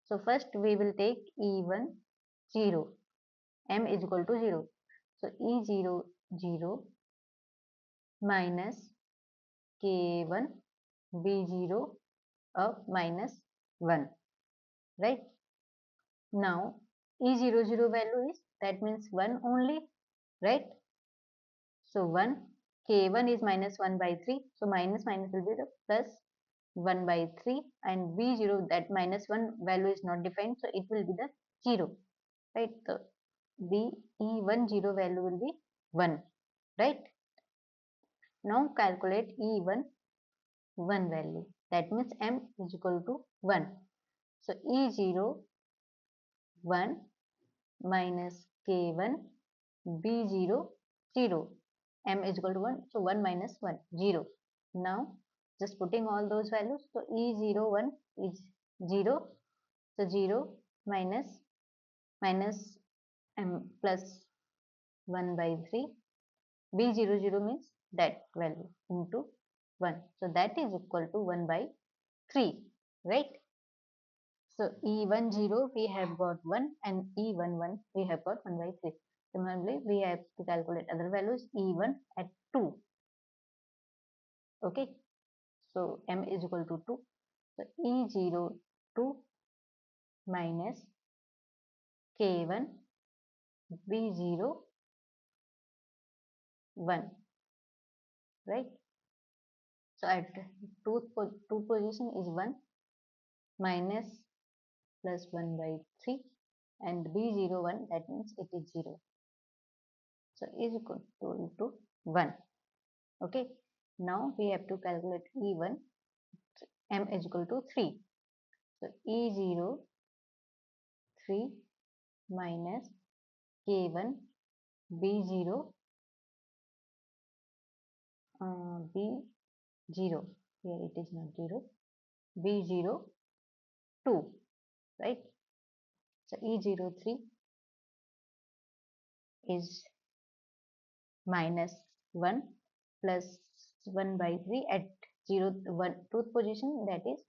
So first we will take E1 0, M is equal to 0. So E0 0 minus K1 B0 of minus 1, right? Now E00 value is, that means 1 only, right? So 1, K1 is minus 1 by 3, so minus minus will be the plus 1 by 3, and B0, that minus 1 value is not defined, so it will be the 0, right? So the E10 value will be 1, right? Now calculate E1 value, that means M is equal to 1. So E0 1 minus K1 B0 0, M is equal to 1, so 1 minus 1 0. Now just putting all those values, so E01 is 0, so 0 minus M plus 1 by 3, B00 means that value into 1, so that is equal to 1 by 3, right? So E10 we have got 1 and E11 we have got 1 by 3. Similarly, we have to calculate other values, E1 at 2. Okay. So M is equal to 2. So E0 2 minus K1 B0 1. Right. So at two position is 1 minus plus 1 by 3, and B01, that means it is 0. So is equal to 1. Okay. Now we have to calculate E1. M is equal to 3. So E0 3 minus K1 B0 B0. Here it is not 0. B0 2, right? So E03 is minus 1 plus 1 by 3 at 0 1 truth position, that is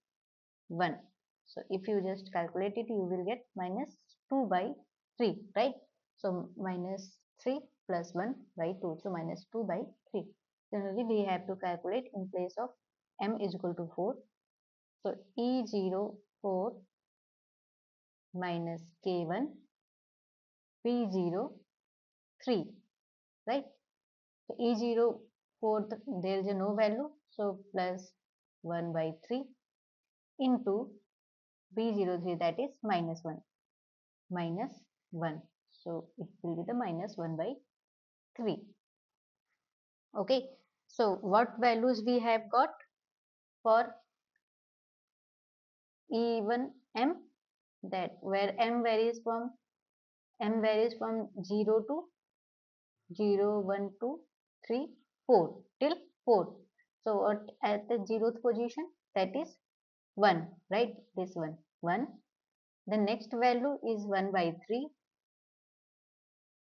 1. So if you just calculate it, you will get minus 2 by 3, right? So minus 3 plus 1 by 2, so minus 2 by 3. Similarly, we have to calculate in place of M is equal to 4. So E04 minus K1 P03, right? So E04, there is a no value, so plus 1 by 3 into B03, that is minus 1. Minus 1. So it will be the minus 1 by 3. Okay. So what values we have got for even M? That where M varies from 0 to 0, 1, 2, 3, 4 till 4. So at the 0th position, that is 1, right? This one 1. The next value is 1 by 3.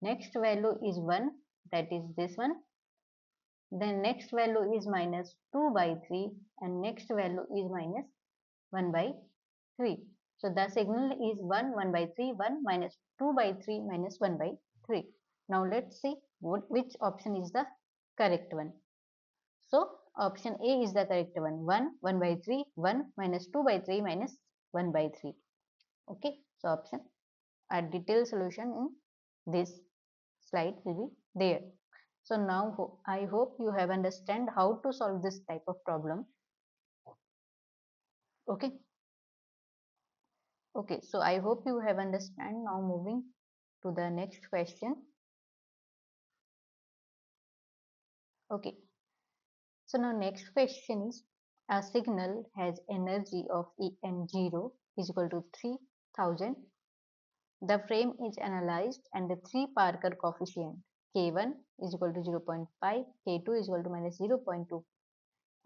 Next value is 1, that is this one. Then next value is minus 2 by 3, and next value is minus 1 by 3. So the signal is 1, 1 by 3, 1 minus 2 by 3 minus 1 by 3. Now let's see which option is the correct one. So option A is the correct one. 1, 1 by 3, 1 minus 2 by 3 minus 1 by 3. Okay, so option, a detailed solution in this slide will be there. So now I hope you have understand how to solve this type of problem. Okay. Okay, so I hope you have understand. Now moving to the next question. Okay. So now next question is, a signal has energy of En0 is equal to 3000. The frame is analyzed and the 3 Parker coefficient K1 is equal to 0.5, K2 is equal to minus 0.2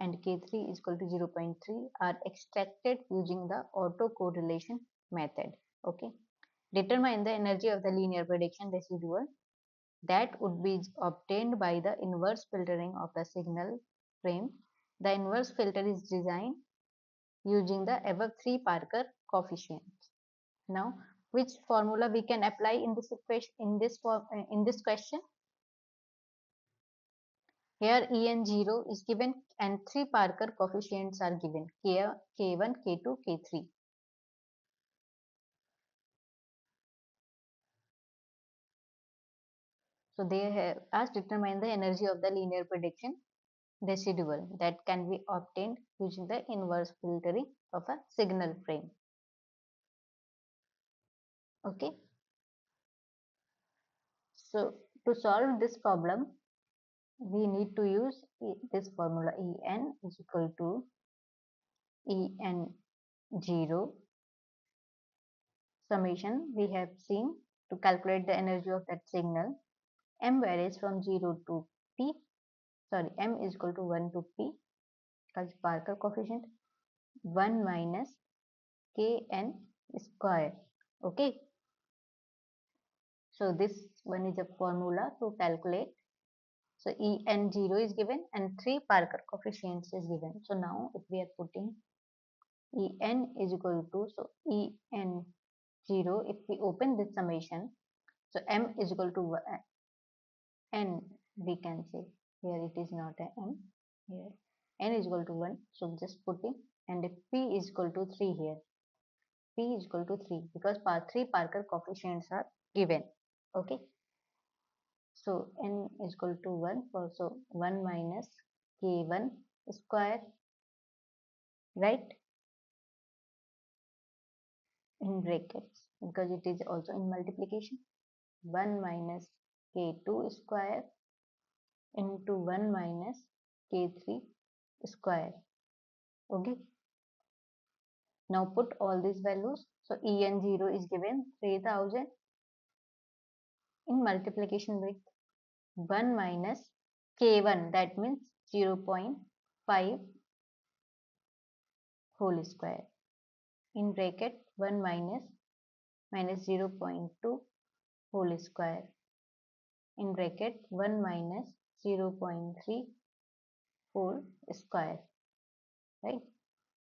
and K3 is equal to 0.3 are extracted using the autocorrelation method. Okay. Determine the energy of the linear prediction residual that would be obtained by the inverse filtering of the signal frame. The inverse filter is designed using the above 3 Parker coefficients. Now, which formula we can apply in this equation, in this question? Here En0 is given and 3 Parker coefficients are given, K1, K2, K3. So they have asked determine the energy of the linear prediction residual that can be obtained using the inverse filtering of a signal frame. Okay. So to solve this problem, we need to use this formula. En is equal to En0 summation we have seen to calculate the energy of that signal. M varies from 0 to P. Sorry, M is equal to 1 to P because Parker coefficient 1 minus Kn square. Okay. So this one is a formula to calculate. So En0 is given and 3 Parker coefficients is given. So now if we are putting En is equal to, so En0, if we open this summation, so M is equal to N, we can say. Here it is not a M. Here N is equal to 1. So just putting, and if P is equal to 3 here. P is equal to 3 because 3 Parker coefficients are given. Okay. So N is equal to 1. So 1 minus K1 square, right? in brackets because it is also in multiplication. 1 minus k2 square into 1 minus k3 square. Okay. Now put all these values. So En0 is given 3000 in multiplication with 1 minus k1, that means 0.5 whole square, in bracket 1 minus 0.2 whole square, in bracket 1 minus 0.3 whole square, right?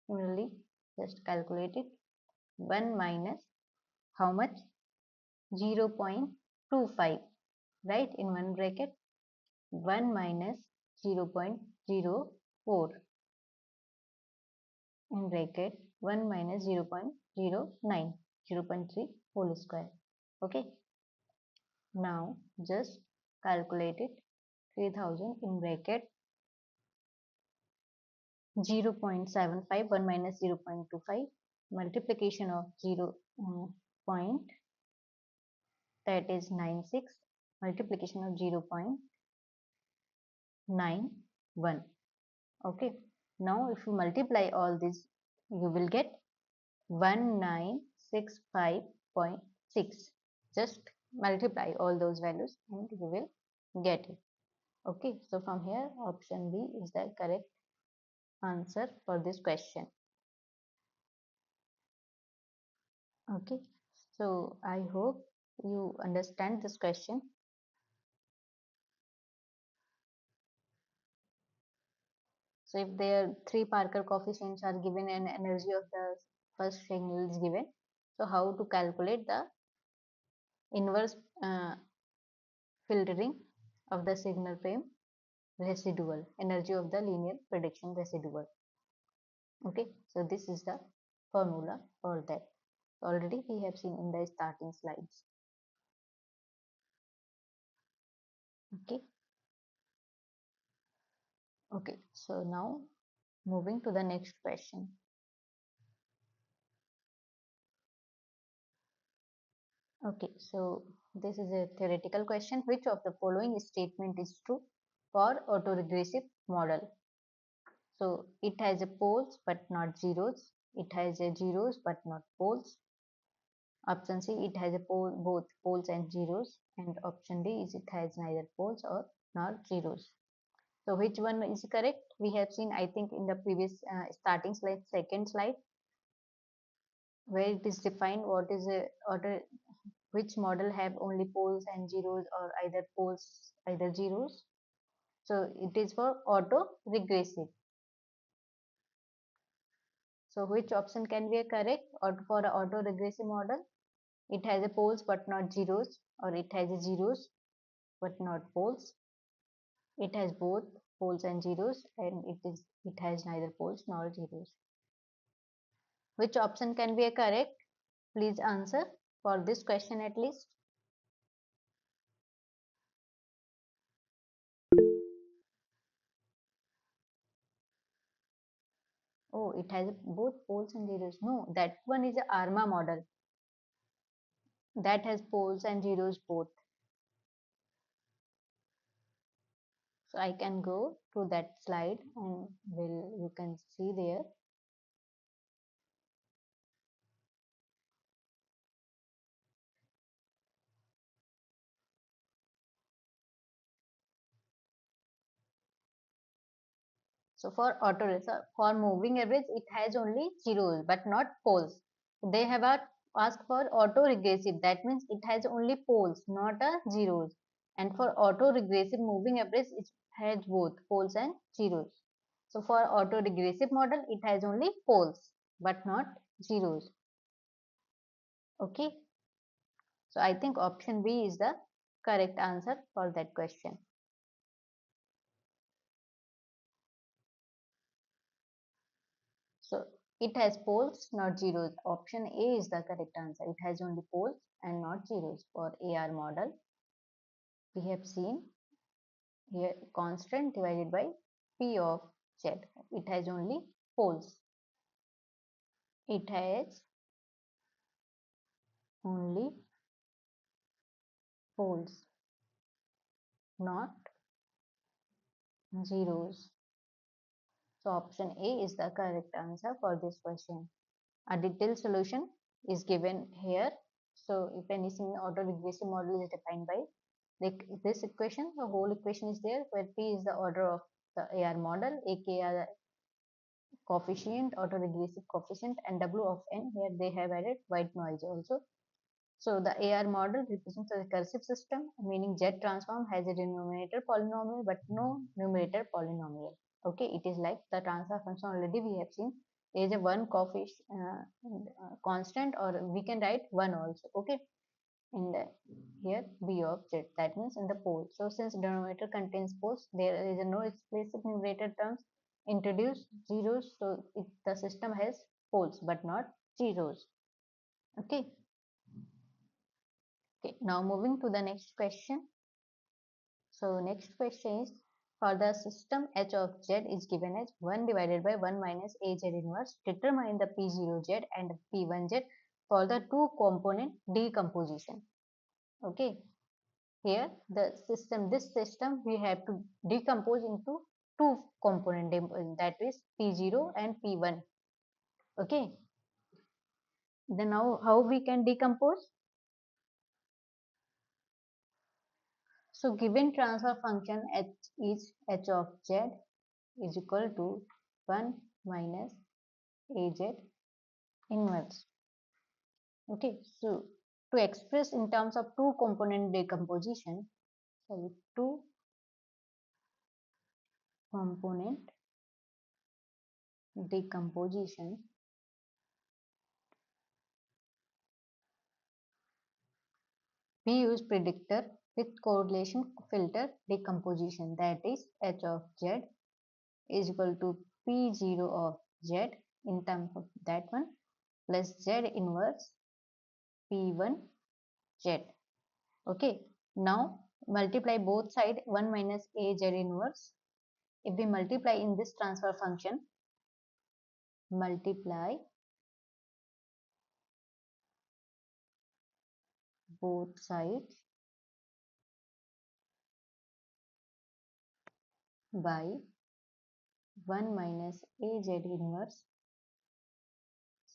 Similarly, just calculate it. 1 minus how much? 0.25, right? In one bracket 1 minus 0.04, in bracket 1 minus 0.09, 0.3 whole square. Okay. Now just calculate it. 3000 in bracket 0.75, 1 minus 0.25, multiplication of 0 point, that is 96, multiplication of 0.91. Okay. Now if you multiply all this, you will get 1965.6. Just multiply all those values and you will get it. Okay. So from here, option B is the correct answer for this question. Okay. So I hope you understand this question. So if there three Parker coefficients are given and energy of the first signal is given, so how to calculate the inverse filtering of the signal frame residual, energy of the linear prediction residual. Okay, so this is the formula for that. Already we have seen in the starting slides. Okay. Okay, so now moving to the next question. Okay, so this is a theoretical question. Which of the following statement is true for autoregressive model? So it has a poles but not zeros. It has a zeros but not poles. Option C, it has a pole, both poles and zeros. And option D is it has neither poles or not zeros. So which one is correct? We have seen, I think, in the previous starting slide, second slide, where it is defined what is a order, which model have only poles and zeros or either poles, either zeros. So it is for auto regressive. So which option can be correct? Or for an auto regressive model, it has a poles but not zeros, or it has a zeros but not poles. It has both poles and zeros, and it has neither poles nor zeros. Which option can be correct? Please answer for this question at least. Oh, it has both poles and zeros. No, that one is a ARMA model. That has poles and zeros both. So I can go to that slide and you can see there. So for moving average, it has only zeros but not poles. They have asked for auto regressive. That means it has only poles, not a zeros. And for auto regressive moving average, it has both poles and zeros. So for auto regressive model, it has only poles but not zeros. Okay. So I think option B is the correct answer for that question. So it has poles, not zeros. Option A is the correct answer. It has only poles and not zeros for AR model. We have seen here constant divided by P of Z. It has only poles. It has only poles, not zeros. So option A is the correct answer for this question. A detailed solution is given here. So if any single autoregressive model is defined by like this equation, the whole equation is there where P is the order of the AR model, aka the coefficient, autoregressive coefficient, and W of n. Here they have added white noise also. So the AR model represents a recursive system, meaning Z transform has a denominator polynomial but no numerator polynomial. Okay, it is like the transfer function already we have seen. There is a one coefficient constant, or we can write one also. Okay, in the here B of Z, that means in the pole. So since denominator contains poles, there is no explicit numerator terms introduce zeros. So the system has poles but not zeros. Okay. Okay, now moving to the next question. So next question is, for the system h of z is given as 1 divided by 1 minus a z inverse, determine the p0z and p1z for the two component decomposition. Okay, here this system we have to decompose into two component, that is p0 and p1. Okay, then now how we can decompose? So given transfer function h is h of z is equal to 1 minus az inverse. Okay, so to express in terms of two component decomposition, sorry, two component decomposition, we use predictor with correlation filter decomposition, that is h of z is equal to p0 of z in terms of that one plus z inverse p1 z. Okay, now multiply both side 1 minus a z inverse. If we multiply in this transfer function, multiply both sides by 1 minus a z inverse,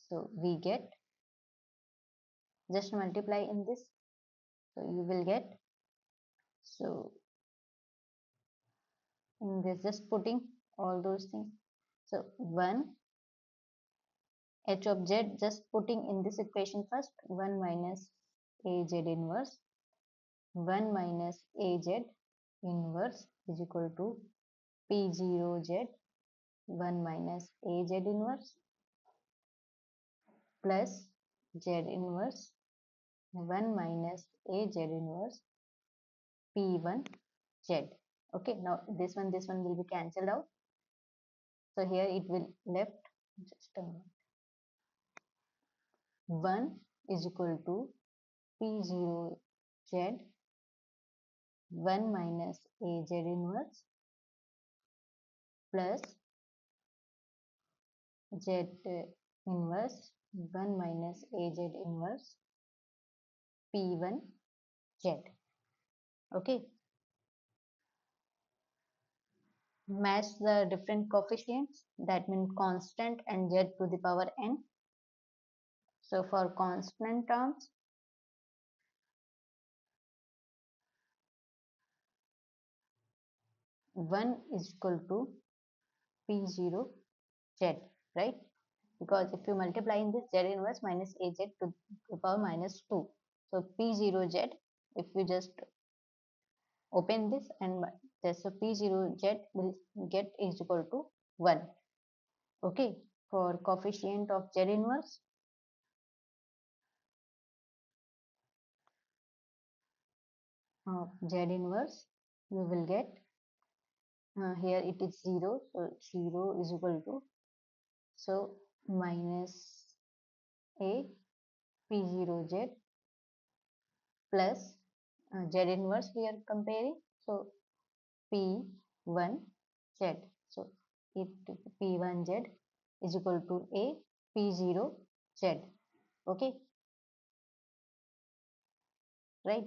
so we get, just multiply in this, so you will get, so in this just putting all those things, so 1 h of z, just putting in this equation first, 1 minus a z inverse, 1 minus a z inverse is equal to p0 z 1 minus a z inverse plus z inverse 1 minus a z inverse p1 z. Okay, now this one will be cancelled out, so here it will left just a minute. 1 is equal to p0 z 1 minus a z inverse plus z inverse 1 minus a z inverse p1 z. Okay, match the different coefficients, that means constant and z to the power n. So for constant terms, 1 is equal to p0 z, right? Because if you multiply in this, z inverse minus az to the power minus 2. So p0 z, if we just open this and this, so p0 z will get is equal to 1. Okay, for coefficient of z inverse, z inverse, we will get, here it is 0, so 0 is equal to, so minus a p0 z plus z inverse we are comparing, so p1 z, so it p1 z is equal to a p0 z. Okay, right?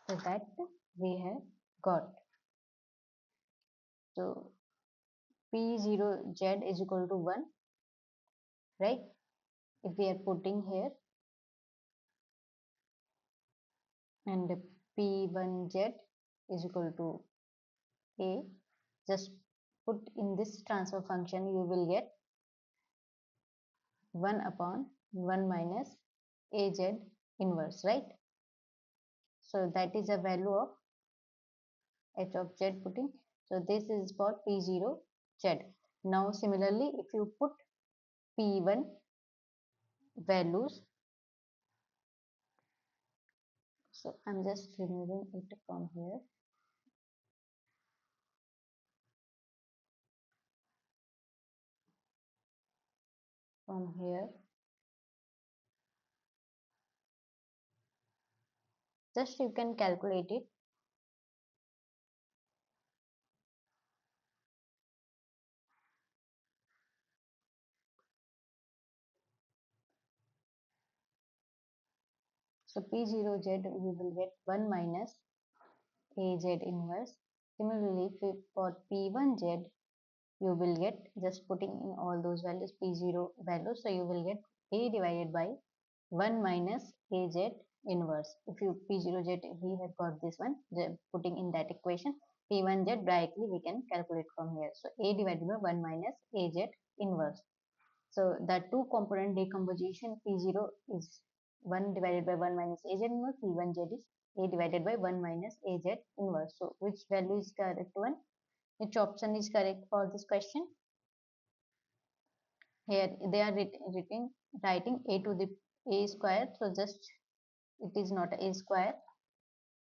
So that we have got. So P0Z is equal to 1, right? If we are putting here, and P1Z is equal to A, just put in this transfer function, you will get 1 upon 1 minus AZ inverse, right? So that is a value of h of z putting. So this is for P0Z. Now similarly, if you put P1 values, so I'm just removing it from here. From here, just you can calculate it. So P0Z we will get 1 minus AZ inverse. Similarly, for P1Z you will get, just putting in all those values, P0 values, so you will get A divided by 1 minus AZ inverse. If you P0Z, we have got this one, putting in that equation, P1Z directly we can calculate from here. So A divided by 1 minus AZ inverse. So the two component decomposition, P0 is 1 divided by 1 minus AZ inverse, P1Z is A divided by 1 minus AZ inverse. So which value is correct one? Which option is correct for this question? Here they are writing A to the A square. So just it is not A square,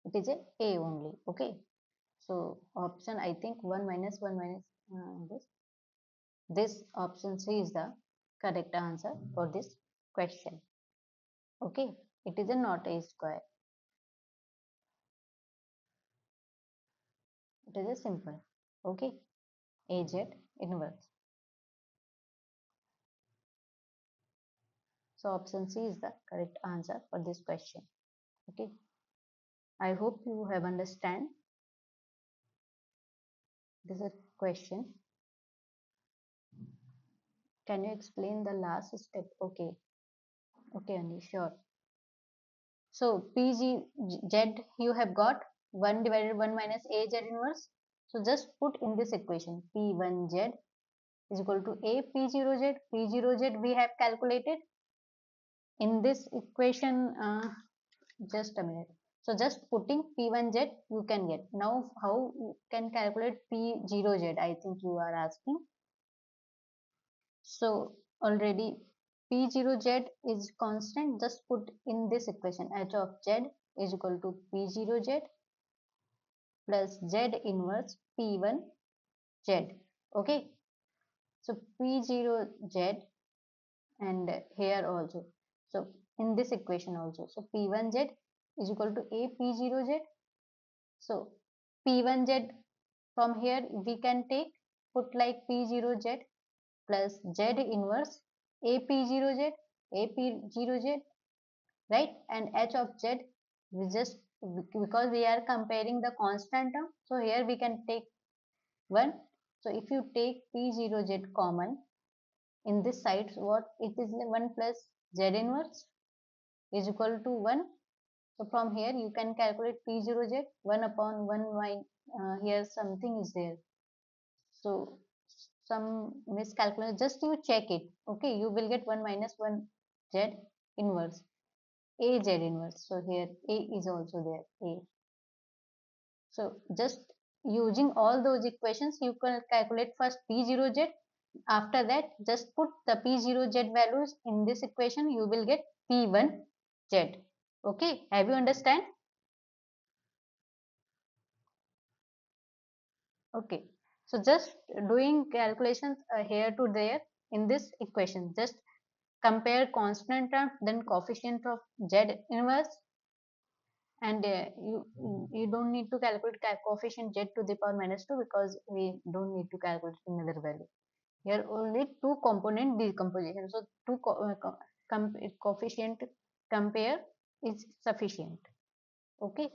it is A only. Okay. So option, I think 1 minus 1 minus this option C is the correct answer for this question. Okay, it is a not A square, it is a simple. Okay, AZ inverse. So option C is the correct answer for this question. Okay, I hope you have understand this is question. Can you explain the last step? Okay, okay, Ani, sure. So PGZ you have got 1 divided 1 minus AZ inverse. So just put in this equation P1Z is equal to A P0Z. P0Z we have calculated in this equation. Just a minute. So just putting P1Z you can get. Now how you can calculate P0Z? I think you are asking. So already P0Z is constant. Just put in this equation h of z is equal to P0Z plus z inverse P1Z. Okay. So P0Z and here also. So in this equation also. So P1Z is equal to A P0Z. So P1Z from here we can take, put like P0Z plus Z inverse AP0Z, AP0Z, right? And H of Z, we just, because we are comparing the constant term, so here we can take 1. So if you take P0Z common in this side, what it is, 1 plus Z inverse is equal to 1. So from here you can calculate P0Z 1 upon 1 here something is there. So some miscalculation, just you check it. Okay, you will get 1 minus 1 Z inverse, A Z inverse. So here A is also there, A. So just using all those equations, you can calculate first P0Z. After that, just put the P0Z values in this equation, you will get P1Z. Okay, have you understand? Okay, so just doing calculations here to there in this equation, just compare constant term, then coefficient of Z inverse, and you don't need to calculate coefficient Z to the power minus 2 because we don't need to calculate another value. Here only two component decomposition. So coefficient compare is sufficient. Okay,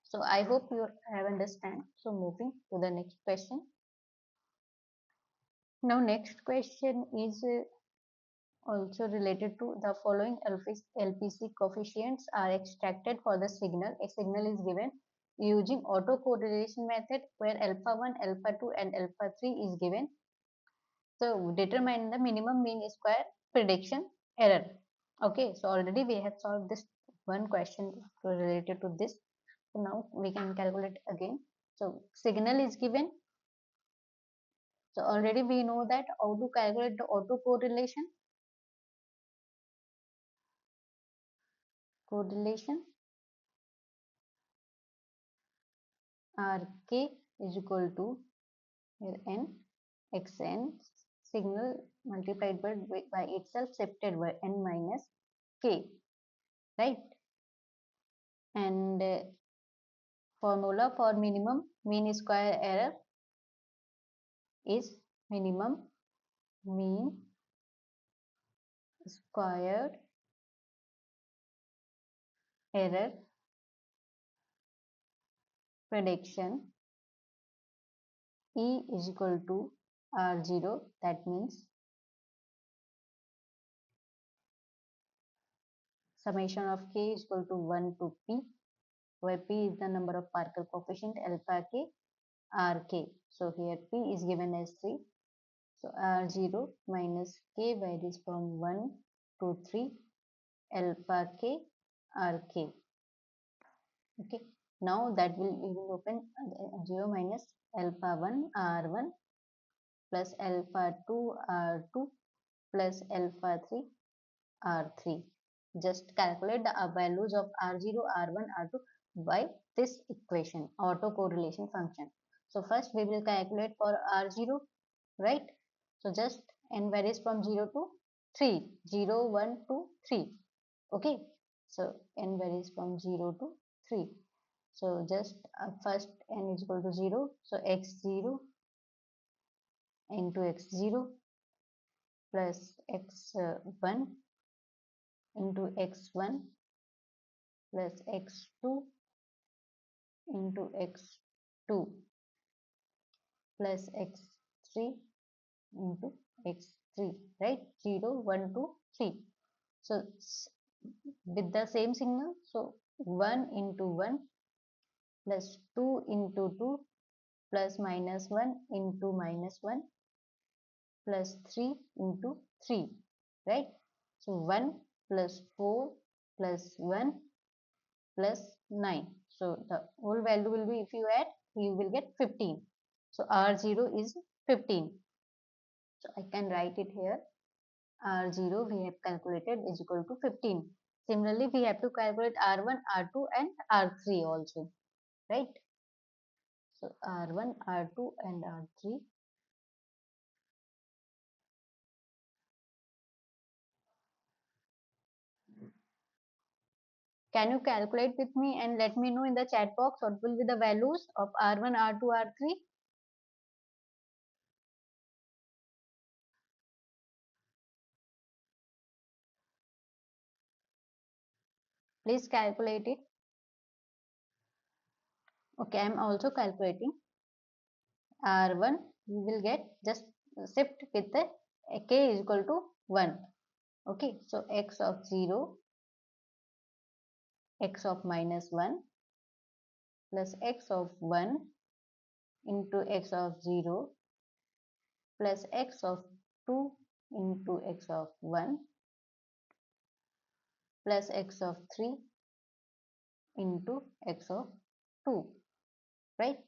so I hope you have understand. So moving to the next question. Now next question is also related to the following LPC coefficients are extracted for the signal. A signal is given using autocorrelation method where alpha 1, alpha 2 and alpha 3 is given. So determine the minimum mean square prediction error. Okay, so already we have solved this one question related to this. So now we can calculate again. So signal is given. So already we know that how to calculate the autocorrelation. Correlation Rk is equal to here n xn signal multiplied by itself shifted by n minus k, right? And formula for minimum mean square error is minimum mean squared error prediction E is equal to R0. That means summation of k is equal to 1 to p, where p is the number of Parker coefficient alpha k Rk. So here p is given as 3. So R0 minus k varies from 1 to 3 alpha k Rk. Okay. Now that will open 0 minus alpha 1 R1 plus alpha 2 R2 plus alpha 3 R3. Just calculate the values of R0, R1, R2 by this equation, autocorrelation function. So first we will calculate for R0, right? So just n varies from 0 to 3, 0, 1, 2, 3. Okay. So n varies from 0 to 3. So just first n is equal to 0. So x0 into x0 plus x1 into x1 plus x2 into x2 plus x3 into x3, right? 0, 1, 2, 3. So with the same signal, so 1 into 1 plus 2 into 2 plus minus 1 into minus 1 plus 3 into 3, right? So 1 plus 4 plus 1 plus 9. So the whole value will be, if you add, you will get 15. So R0 is 15. So I can write it here. R0 we have calculated is equal to 15. Similarly, we have to calculate R1, R2 and R3 also, right? So R1, R2 and R3. Can you calculate with me and let me know in the chat box what will be the values of R1, R2, R3? Please calculate it. Okay, I am also calculating. R1 we will get, just shift with the k is equal to 1. Okay, so x of 0, x of minus 1 plus x of 1 into x of 0 plus x of 2 into x of 1 plus x of 3 into x of 2, right?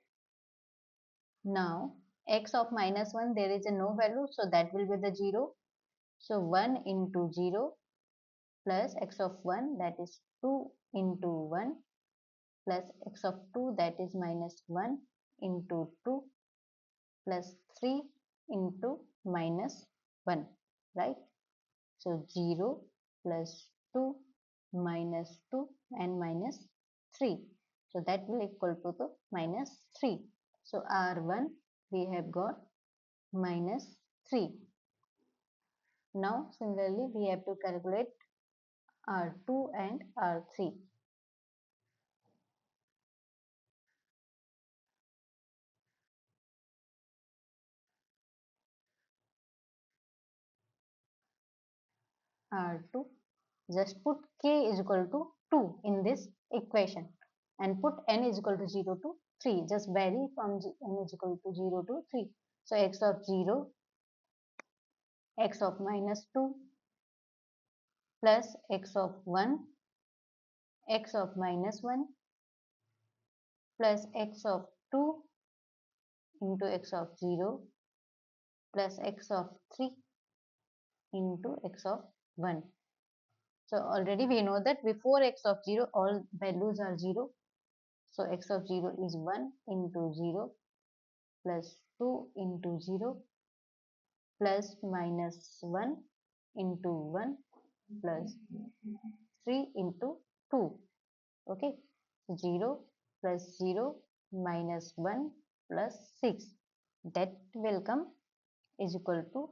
Now x of minus 1, there is a no value, so that will be the 0. So 1 into 0 plus x of 1, that is 2 into 1 plus x of 2, that is minus 1 into 2 plus 3 into minus 1, right? So 0 plus 2 minus 2 and minus 3. So that will equal to the minus 3. So R1 we have got minus 3. Now similarly we have to calculate R2 and R3. R2, just put k is equal to 2 in this equation and put n is equal to 0 to 3. Just vary from n is equal to 0 to 3. So x of 0, x of minus 2 plus x of 1, x of minus 1 plus x of 2 into x of 0 plus x of 3 into x of 1. So already we know that before x of 0 all values are 0. So x of 0 is 1 into 0 plus 2 into 0 plus minus 1 into 1 plus 3 into 2. Okay. 0 plus 0 minus 1 plus 6. That will come is equal to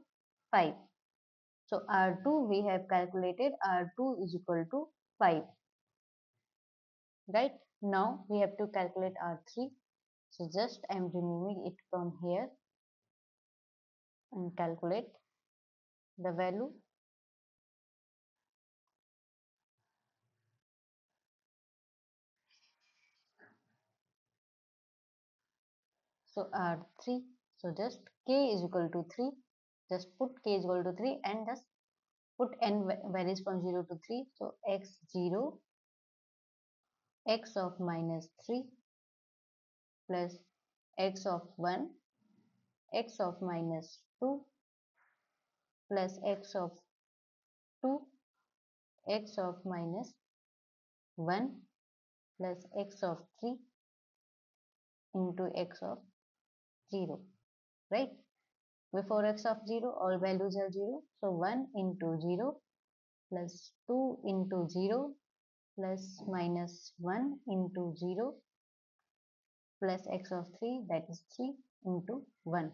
5. So R2 we have calculated R2 is equal to 5. Right. Now we have to calculate R3. So just I am removing it from here and calculate the value. So R3. So just k is equal to 3. Just put k is equal to 3 and just put n varies from 0 to 3. So x0, x of minus 3 plus x of 1, x of minus 2 plus x of 2, x of minus 1 plus x of 3 into x of 0. Right? Before x of 0 all values are 0. So 1 into 0 plus 2 into 0 plus minus 1 into 0 plus x of 3, that is 3 into 1.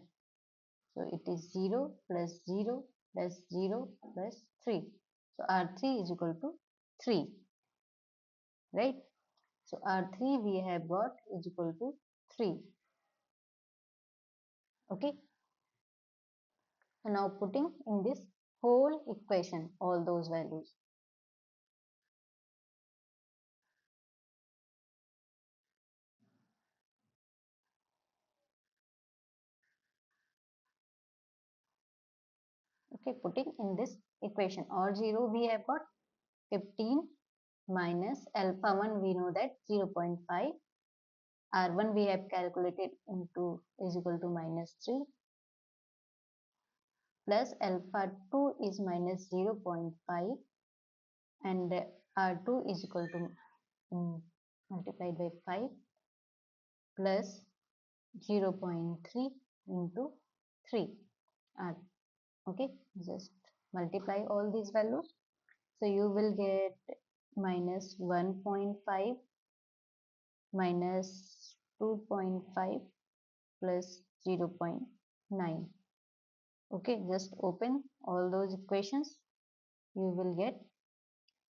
So it is 0 plus 0 plus 0 plus 3. So R3 is equal to 3. Right? So R3 we have got is equal to 3. Okay. So now putting in this whole equation all those values. Okay, putting in this equation R0 we have got 15 minus alpha 1 we know that 0.5, R1 we have calculated into is equal to minus 3 plus alpha 2 is minus 0.5 and R2 is equal to multiplied by 5 plus 0.3 into 3 R. Okay, just multiply all these values. So you will get minus 1.5 minus 2.5 plus 0.9. Okay, just open all those equations. You will get,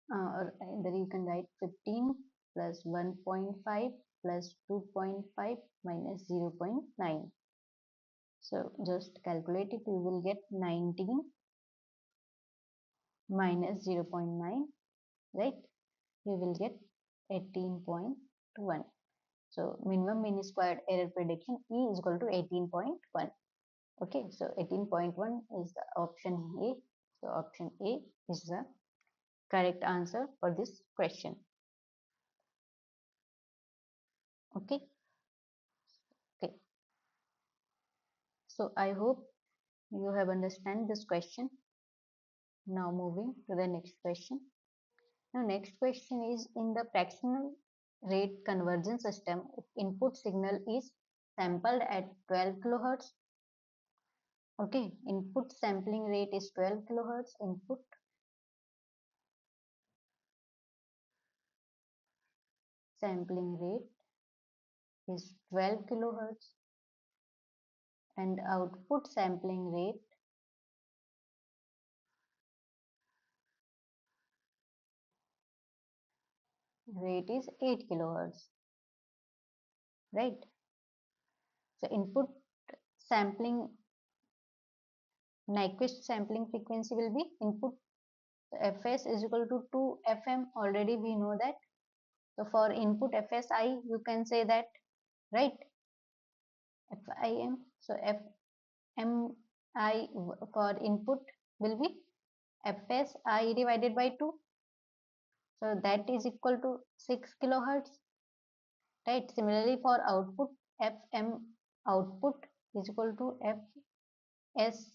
or either you can write 15 plus 1.5 plus 2.5 minus 0.9. So just calculate it. You will get 19 minus 0.9, right? You will get 18.1. So minimum mean squared error prediction E is equal to 18.1. Okay, so 18.1 is the option A. So option A is the correct answer for this question. Okay, okay. So I hope you have understand this question. Now moving to the next question. Now next question is, in the fractional rate conversion system, input signal is sampled at 12 kilohertz. Okay, input sampling rate is 12 kilohertz. Input sampling rate is 12 kilohertz and output sampling rate rate is 8 kilohertz, right? So input sampling, Nyquist sampling frequency will be input fs is equal to 2 fm. Already we know that. So for input fsi, you can say that, right? Fim. So fmi for input will be fsi divided by 2. So that is equal to 6 kilohertz, right? Similarly for output, fm output is equal to fs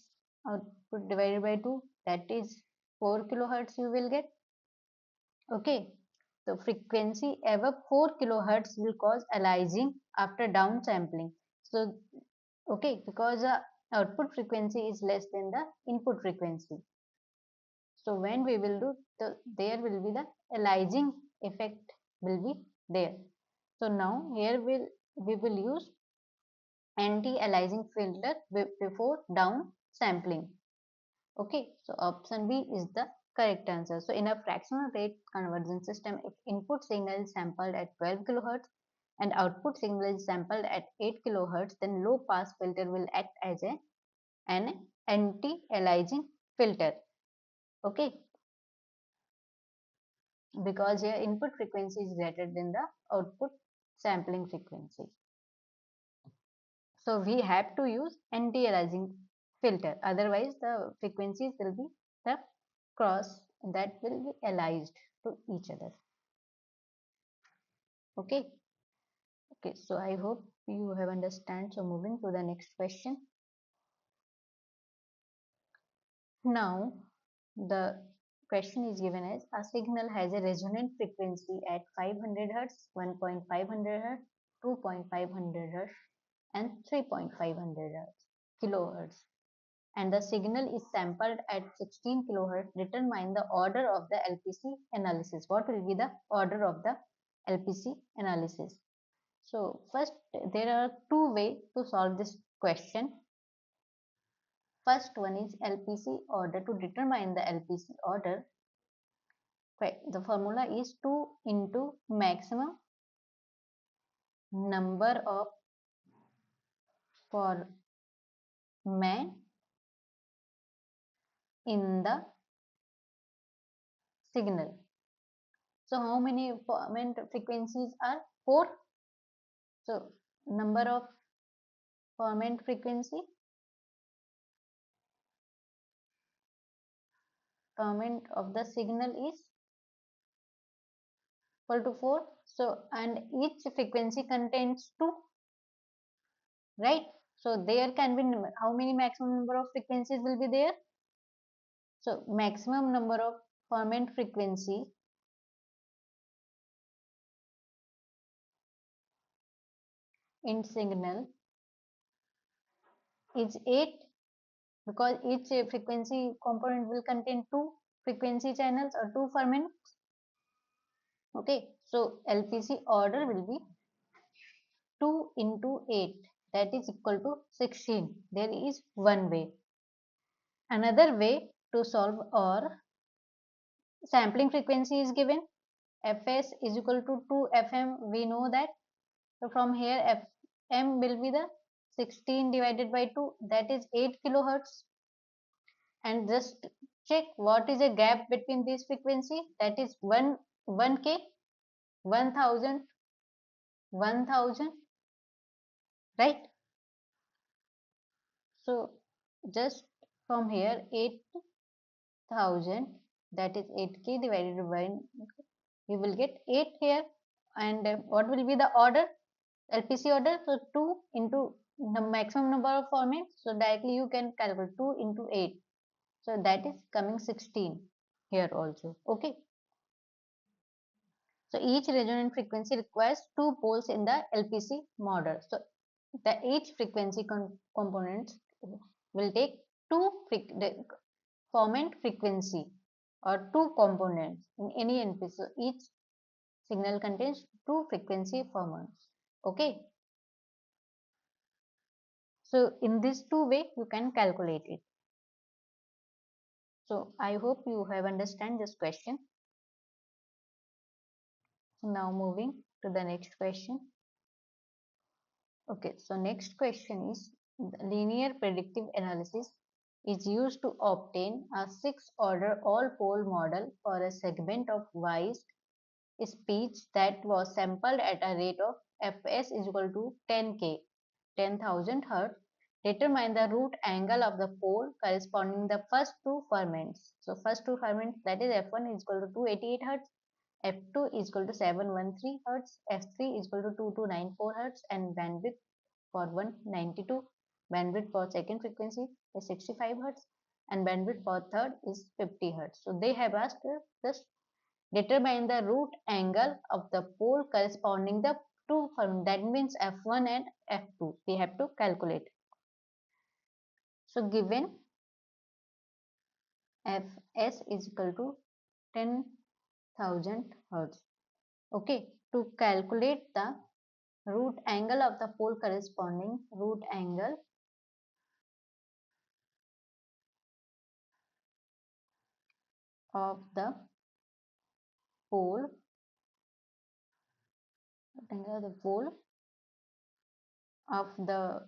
output divided by 2, that is 4 kilohertz you will get. Okay, so frequency above 4 kilohertz will cause aliasing after downsampling. So, okay, because output frequency is less than the input frequency. So when we will do, there will be the aliasing effect will be there. So now here we will use anti-aliasing filter before down sampling. Okay, so option B is the correct answer. So in a fractional rate conversion system, if input signal is sampled at 12 kilohertz and output signal is sampled at 8 kilohertz, then low pass filter will act as an anti-aliasing filter. Okay, because your input frequency is greater than the output sampling frequency. So we have to use anti-aliasing filter. Otherwise, the frequencies will be the cross that will be aliased to each other. Okay. Okay. So I hope you have understand. So moving to the next question. Now the question is given as a signal has a resonant frequency at 500 Hz, 1.500 Hz, 2.500 Hz, and 3.500 kilohertz, and the signal is sampled at 16 kilohertz. Determine the order of the LPC analysis. What will be the order of the LPC analysis? So first, there are two ways to solve this question. First one is LPC order. To determine the LPC order, the formula is 2 into maximum number of Foreman in the signal. So how many Foreman frequencies are? 4. So number of Foreman frequency, Foreman of the signal is equal to 4. So and each frequency contains 2, right? So there can be how many maximum number of frequencies will be there? So maximum number of Foreman frequency in signal is 8, because each frequency component will contain 2 frequency channels or 2 Foreman. Okay, so LPC order will be 2 into 8, that is equal to 16. There is one way. Another way to solve, or sampling frequency is given, fs is equal to 2 fm, we know that. So from here fm will be the 16 divided by 2, that is 8 kilohertz. And just check what is a gap between this frequency, that is 1k, 1000, 1000, right? So just from here 8000, that is 8k divided by, you will get 8 here. And what will be the order, LPC order? So 2 into the maximum number of Foreman, so directly you can calculate 2 into 8, so that is coming 16 here also. Okay, so each resonant frequency requires 2 poles in the LPC model. So the each frequency components will take 2 Foreman frequency or 2 components in any NP. So each signal contains 2 frequency formants. Okay. So in this two way you can calculate it. So I hope you have understand this question. Now moving to the next question. Okay, so next question is linear predictive analysis is used to obtain a six order all pole model for a segment of voice speech that was sampled at a rate of fs is equal to 10k 10,000 Hz. Determine the root angle of the pole corresponding the first two ferments. So first two ferments, that is f1 is equal to 288 Hz, f2 is equal to 713 Hz, f3 is equal to 2294 Hz, and bandwidth for 192. Bandwidth for second frequency is 65 Hz, and bandwidth for third is 50 Hz. So they have asked just determine the root angle of the pole corresponding the two ferments. That means f1 and f2. We have to calculate. So given fs is equal to 10,000 Hz. Okay, to calculate the root angle of the pole corresponding root angle of the pole the pole of the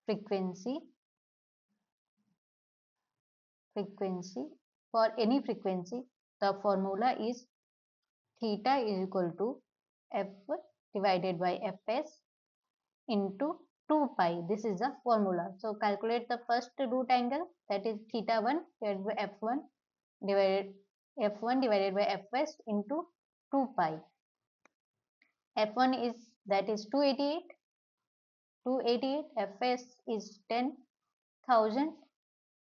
frequency for any frequency, the formula is theta is equal to f divided by fs into 2 pi. This is the formula. So calculate the first root angle, that is theta 1 divided by f1 divided by fs into 2 pi. f1 is, that is 288, fs is 10,000,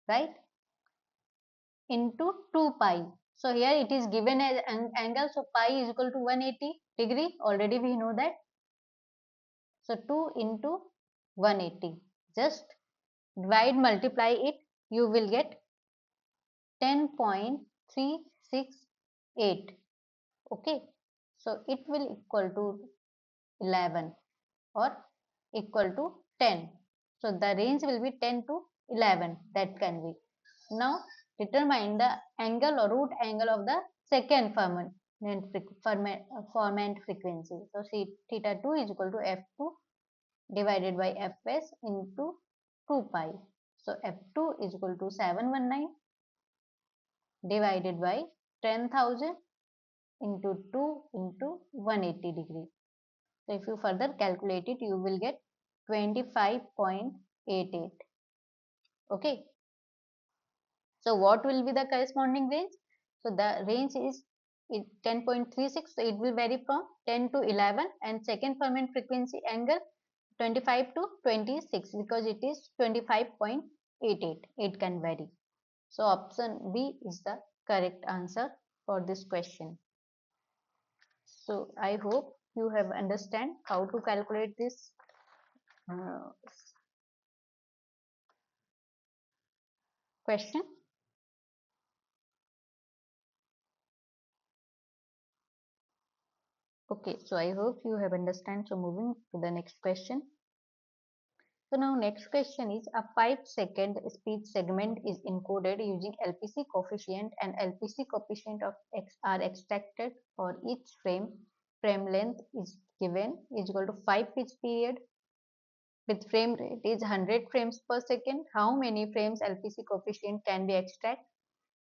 right, into 2 pi. So here it is given as an angle, so pi is equal to 180 degree, already we know that. So 2 into 180, just divide, multiply it, you will get 10.368. Okay, so it will equal to 11 or equal to 10. So the range will be 10 to 11, that can be. Now determine the angle or root angle of the second ferment frequency. So theta 2 is equal to f2 divided by fs into 2 pi. So f2 is equal to 719 divided by 10,000 into 2 into 180 degree. So if you further calculate it, you will get 25.88. Okay. So what will be the corresponding range? So the range is 10.36. So it will vary from 10 to 11, and second ferment frequency angle 25 to 26 because it is 25.88. It can vary. So option B is the correct answer for this question. So I hope you have understand how to calculate this question. Okay, so I hope you have understand. So moving to the next question. So now next question is a 5-second speech segment is encoded using LPC coefficient, and LPC coefficient of X are extracted for each frame. Frame length is given is equal to 5 pitch period with frame rate is 100 frames per second. How many frames LPC coefficient can be extracted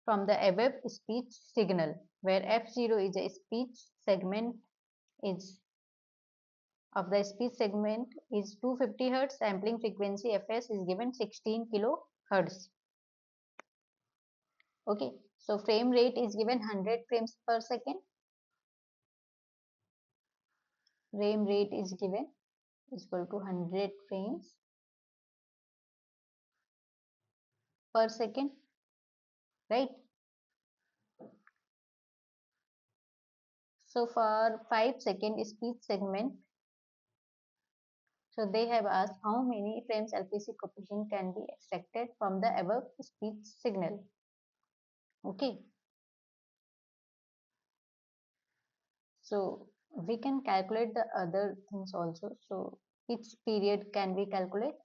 from the above speech signal, where F0 is a speech segment is of the speech segment is 250 Hz, sampling frequency fs is given 16 kilohertz. Okay, so frame rate is given 100 frames per second. Frame rate is given is equal to 100 frames per second, right? So for 5-second speech segment, so they have asked how many frames LPC coefficient can be extracted from the above speech signal. Okay, so we can calculate the other things also. So each period can be calculated.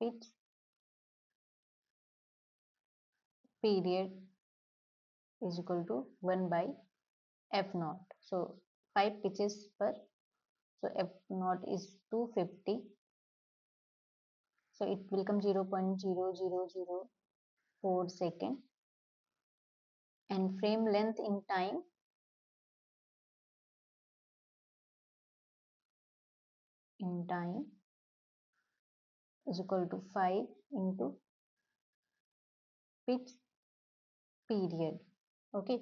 Each period is equal to 1 by f naught. So 5 pitches per, so f naught is 250, so it will come 0.0004 second, and frame length in time is equal to 5 into pitch period. Okay,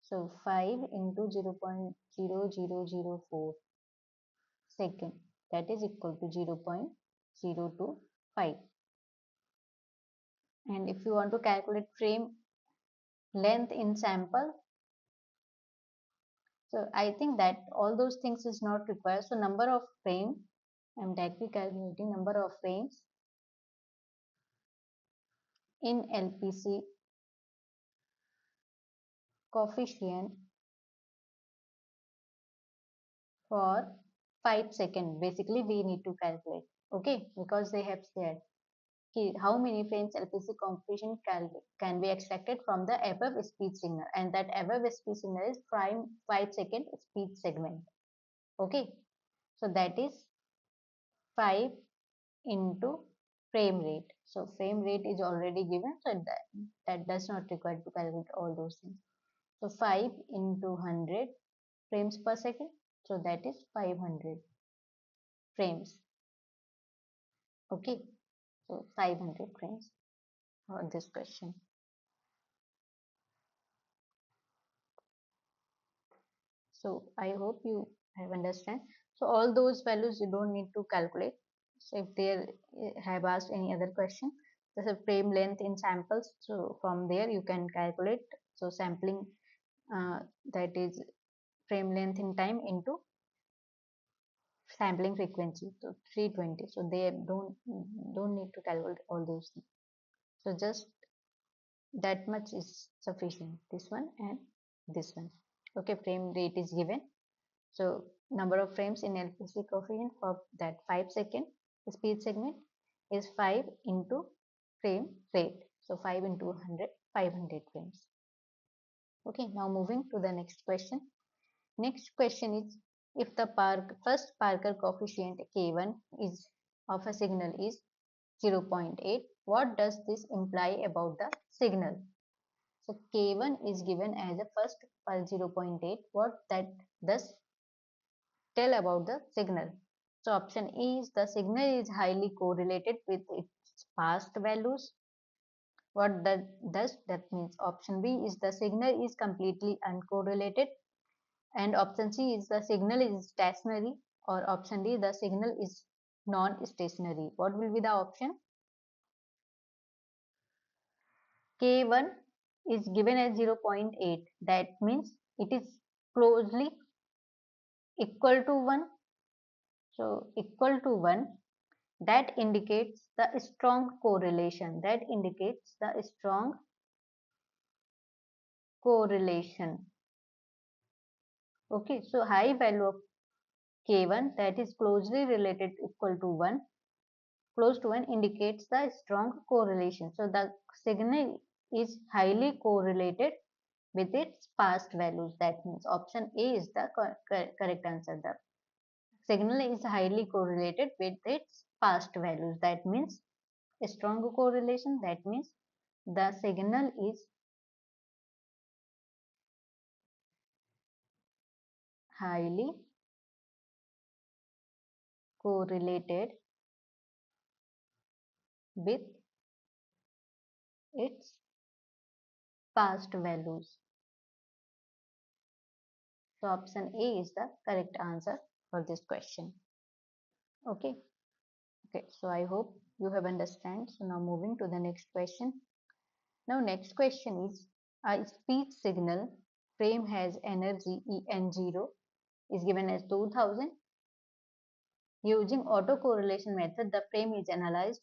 so 5 into 0.0004 second, that is equal to 0.025. And if you want to calculate frame length in sample, so I think that all those things is not required. So number of frame, I'm directly calculating number of frames in LPC coefficient for 5 seconds. Basically we need to calculate, okay, because they have said how many frames LPC coefficient can be extracted from the above speech signal, and that above speech signal is prime 5-second speech segment. Okay, so that is 5 into frame rate. So frame rate is already given, so that does not require to calculate all those things. So 5 into 100 frames per second, so that is 500 frames. Okay, so 500 frames for this question. So I hope you have understand. So all those values you don't need to calculate. So if they have asked any other question, there's a frame length in samples. So from there you can calculate. So sampling, that is frame length in time into sampling frequency. So 320. So they don't need to calculate all those things. So just that much is sufficient. This one and this one. Okay, frame rate is given. So number of frames in LPC coefficient for that 5-second speed segment is 5 into frame rate. So 5 into 100, 500 frames. Okay, now moving to the next question. Next question is, if the first Parker coefficient K1 is of a signal is 0.8, what does this imply about the signal? So K1 is given as a first per 0.8. What that does tell about the signal? So option A is the signal is highly correlated with its past values. What that does? That means option B is the signal is completely uncorrelated, and option C is the signal is stationary, or option D the signal is non-stationary. What will be the option? K1 is given as 0.8. That means it is closely equal to 1. So equal to 1, that indicates the strong correlation. That indicates the strong correlation. Okay, so high value of K1, that is closely related equal to 1, close to 1, indicates the strong correlation. So the signal is highly correlated with its past values. That means option A is the correct answer. The signal is highly correlated with its past values. That means a strong correlation. That means the signal is highly correlated with its past values. So option A is the correct answer for this question. Okay. Okay. So I hope you have understand. So now moving to the next question. Now next question is, a speech signal frame has energy En0 is given as 2000. Using autocorrelation method, the frame is analyzed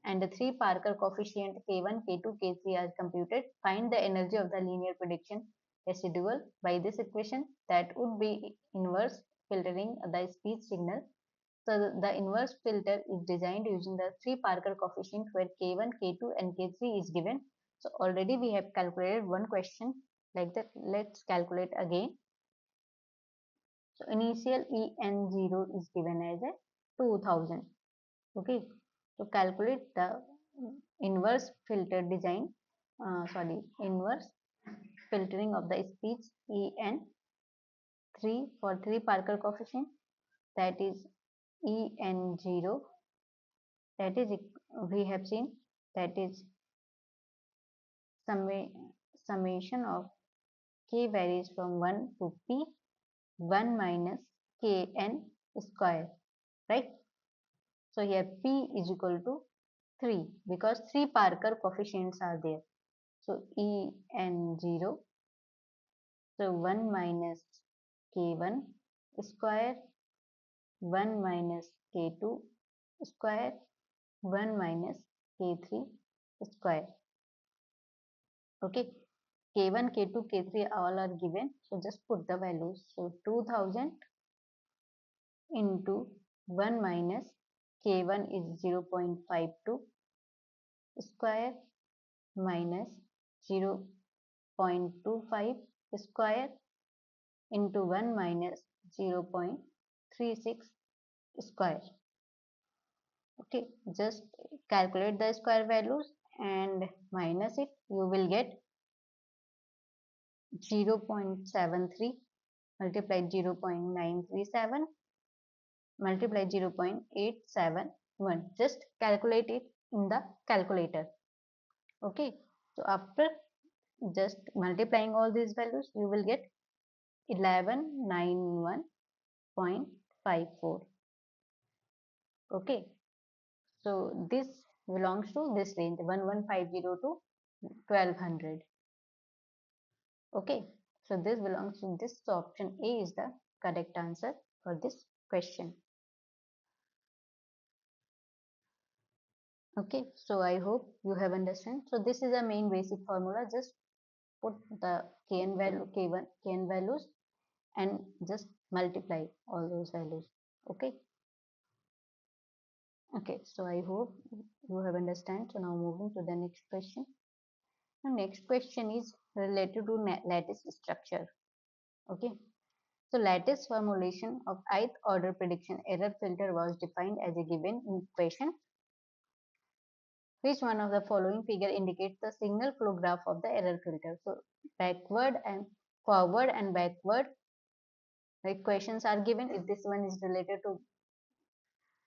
and the three Parker coefficient K1, K2, K3 are computed. Find the energy of the linear prediction residual by this equation. That would be inverse filtering the speech signal. So the inverse filter is designed using the three Parker coefficient where K1, K2 and K3 is given. So already we have calculated one question like that. Let's calculate again. So initial En0 is given as a 2000. Okay, so calculate the inverse filter design, inverse filtering of the speech En3 for 3 Parker coefficient, that is En0, that is we have seen, that is summation of k varies from 1 to p 1 minus kn square, right? So here p is equal to 3 because 3 Parker coefficients are there. So En0, so 1 minus k1 square, 1 minus k2 square, 1 minus k3 square. Okay, k1, k2, k3 all are given. So just put the values. So 2000 into 1 minus k1 is 0.52 square minus 0.25 square into 1 minus 0.36 square. Okay, just calculate the square values and minus it. You will get 0.73 multiplied 0.937 multiplied 0.871. Just calculate it in the calculator. Okay, so after just multiplying all these values, you will get 1191.54. Okay, so this belongs to this range 1150 to 1200. Okay, so this belongs to this. So option A is the correct answer for this question. Okay, so I hope you have understand. So this is a main basic formula. Just put the kn value, k1, kn values and just multiply all those values. Okay. Okay, so I hope you have understand. So now moving to the next question. The next question is related to lattice structure. Okay. So lattice formulation of ith order prediction error filter was defined as a given equation. Which one of the following figure indicates the signal flow graph of the error filter? So backward and forward and backward equations are given. If this one is related to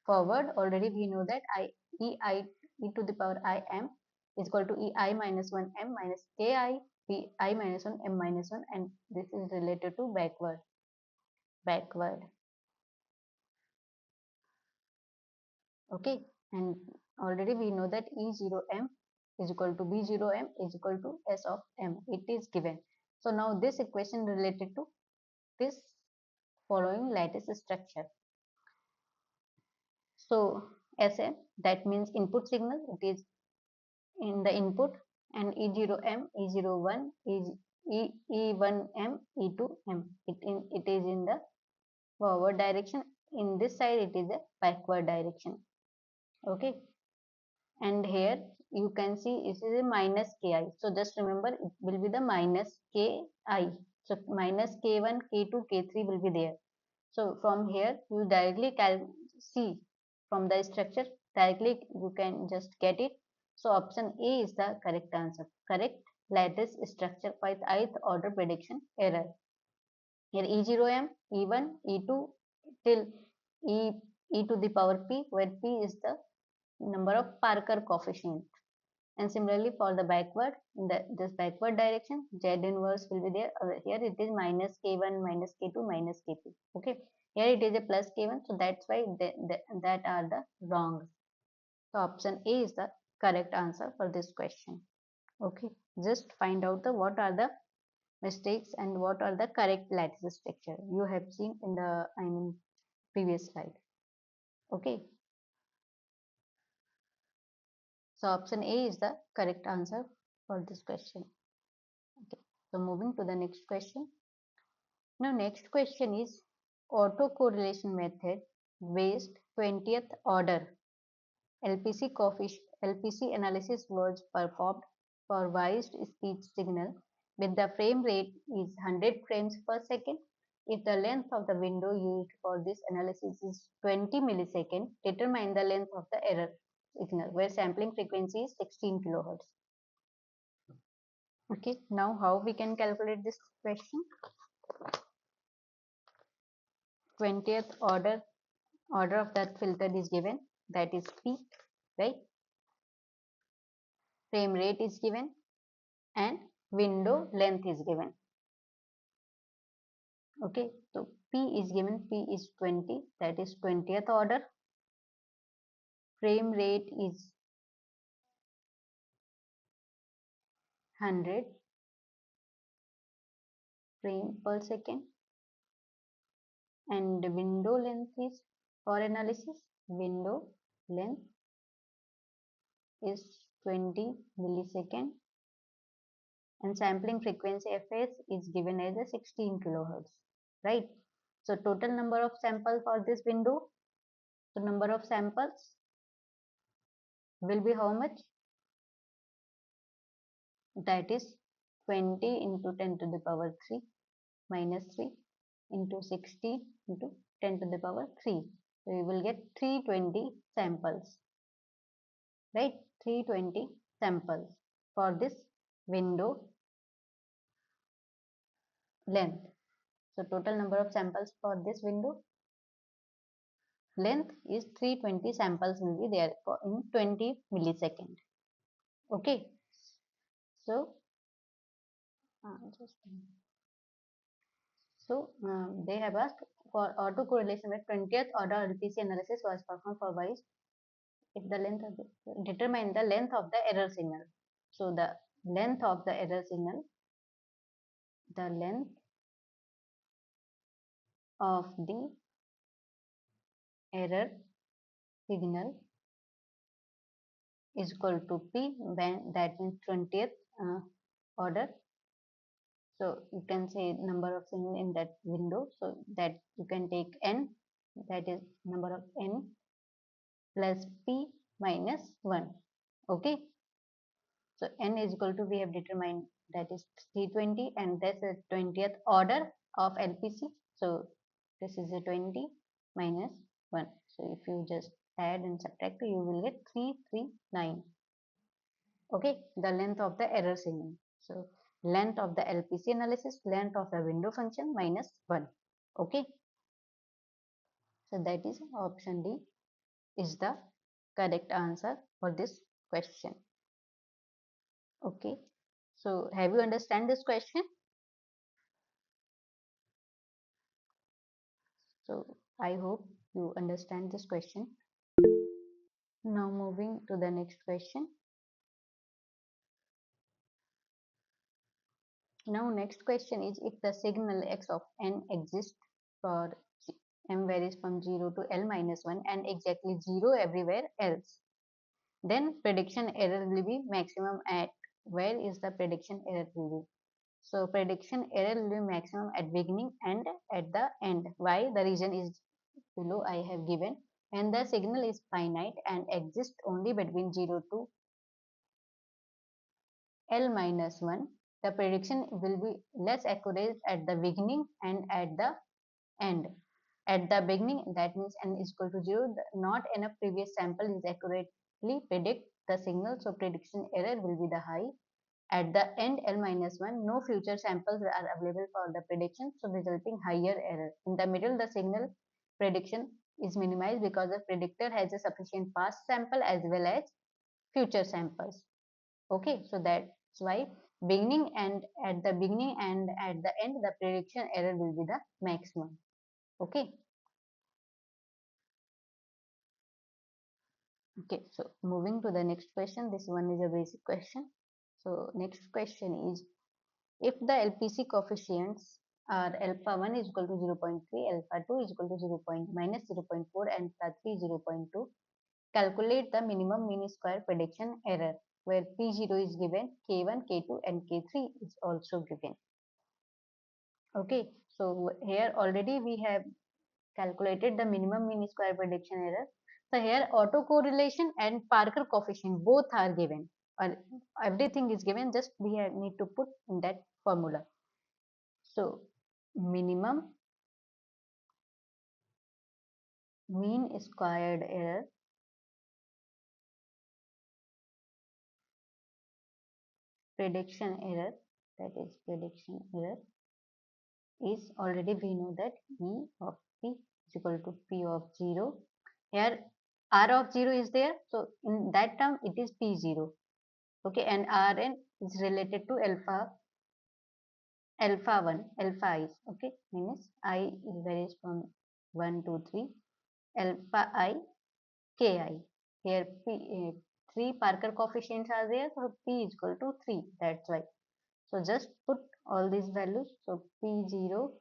forward, already we know that e to the power I m is equal to ei minus 1 m minus ki I minus 1 m minus 1, and this is related to backward. Okay, and already we know that E0m is equal to B0m is equal to S of m. It is given. So now this equation related to this following lattice structure. So Sm, that means input signal. It is in the input, and E0m, E01 is E1m, E2m. It is in the forward direction. In this side, it is a backward direction. Okay, and here you can see it is a minus ki, so just remember it will be the minus ki, so minus k1, k2, k3 will be there. So from here you directly can see from the structure, directly you can just get it. So option A is the correct answer. Correct lattice structure with ith order prediction error. Here E0m, E1, E2 till e to the power p, where p is the number of Parker coefficient. And similarly for the backward, in this backward direction, z inverse will be there. Here it is minus k1, minus k2, minus k3. Okay, here it is a plus k1, so that's why that are the wrong. So option A is the correct answer for this question. Okay, just find out the what are the mistakes and what are the correct lattice structure you have seen in the previous slide. Okay, so option A is the correct answer for this question. Okay, so moving to the next question. Now next question is autocorrelation method based 20th order LPC analysis was performed for voiced speech signal with the frame rate is 100 frames per second If the length of the window used for this analysis is 20 milliseconds, determine the length of the error signal where sampling frequency is 16 kilohertz. Okay, now how we can calculate this question? 20th order of that filter is given, that is P, right? Frame rate is given and window length is given. Okay, so P is given, P is 20, that is 20th order. Frame rate is 100 frame per second, and the window length is, for analysis, window length is 20 millisecond, and sampling frequency fs is given as a 16 kilohertz, right? So total number of samples for this window, so number of samples will be how much? That is 20 into 10 to the power 3 minus 3 into 60 into 10 to the power 3. So you will get 320 samples, right? 320 samples for this window length. So total number of samples for this window length is 320 samples will be there for in 20 millisecond. Okay, so just they have asked for autocorrelation with 20th order LPC analysis was performed for wise if the length of determine the length of the error signal. So the length of the error signal, the length of the error signal is equal to P, when that means 20th order. So you can say number of signal in that window, so that you can take n, that is number of n plus P minus 1. Okay, so n is equal to, we have determined, that is 320, and that's the 20th order of LPC. So this is a 20 minus 1. So if you just add and subtract, you will get 339. Okay, the length of the error signal. So length of the LPC analysis, length of the window function minus 1. Okay, so that is option D is the correct answer for this question. Okay, so have you understand this question? So I hope you understand this question. Now moving to the next question. Now next question is, if the signal x of n exists for m varies from 0 to L minus 1 and exactly 0 everywhere else, then prediction error will be maximum at, where is the prediction error will be? So prediction error will be maximum at beginning and at the end. Why? The reason is below I have given, and the signal is finite and exists only between 0 to L minus 1. The prediction will be less accurate at the beginning and at the end. At the beginning, that means n is equal to 0, not enough previous sample is accurately predict the signal, so prediction error will be the high. At the end, L minus 1, no future samples are available for the prediction, so resulting higher error. In the middle, the signal prediction is minimized because the predictor has a sufficient past sample as well as future samples. Okay, so that's why beginning and at the beginning and at the end, the prediction error will be the maximum. Okay. Okay, so moving to the next question. This one is a basic question. So next question is, if the LPC coefficients are alpha 1 is equal to 0.3, alpha 2 is equal to 0. minus 0.4 and alpha 3 0.2, calculate the minimum mean square prediction error, where P0 is given, K1, K2 and K3 is also given. Okay, so here already we have calculated the minimum mean square prediction error. So here autocorrelation and Parker coefficient both are given, or everything is given, just we need to put in that formula. So minimum mean squared error, prediction error, that is prediction error is already we know that E of P is equal to P of 0. Here R of 0 is there, so in that term it is P0. Okay, and Rn is related to alpha 1, alpha is, okay, means I varies from 1 to 3, alpha I, ki. Here P, 3 Parker coefficients are there, so P is equal to 3, that's why. So just put all these values, so P0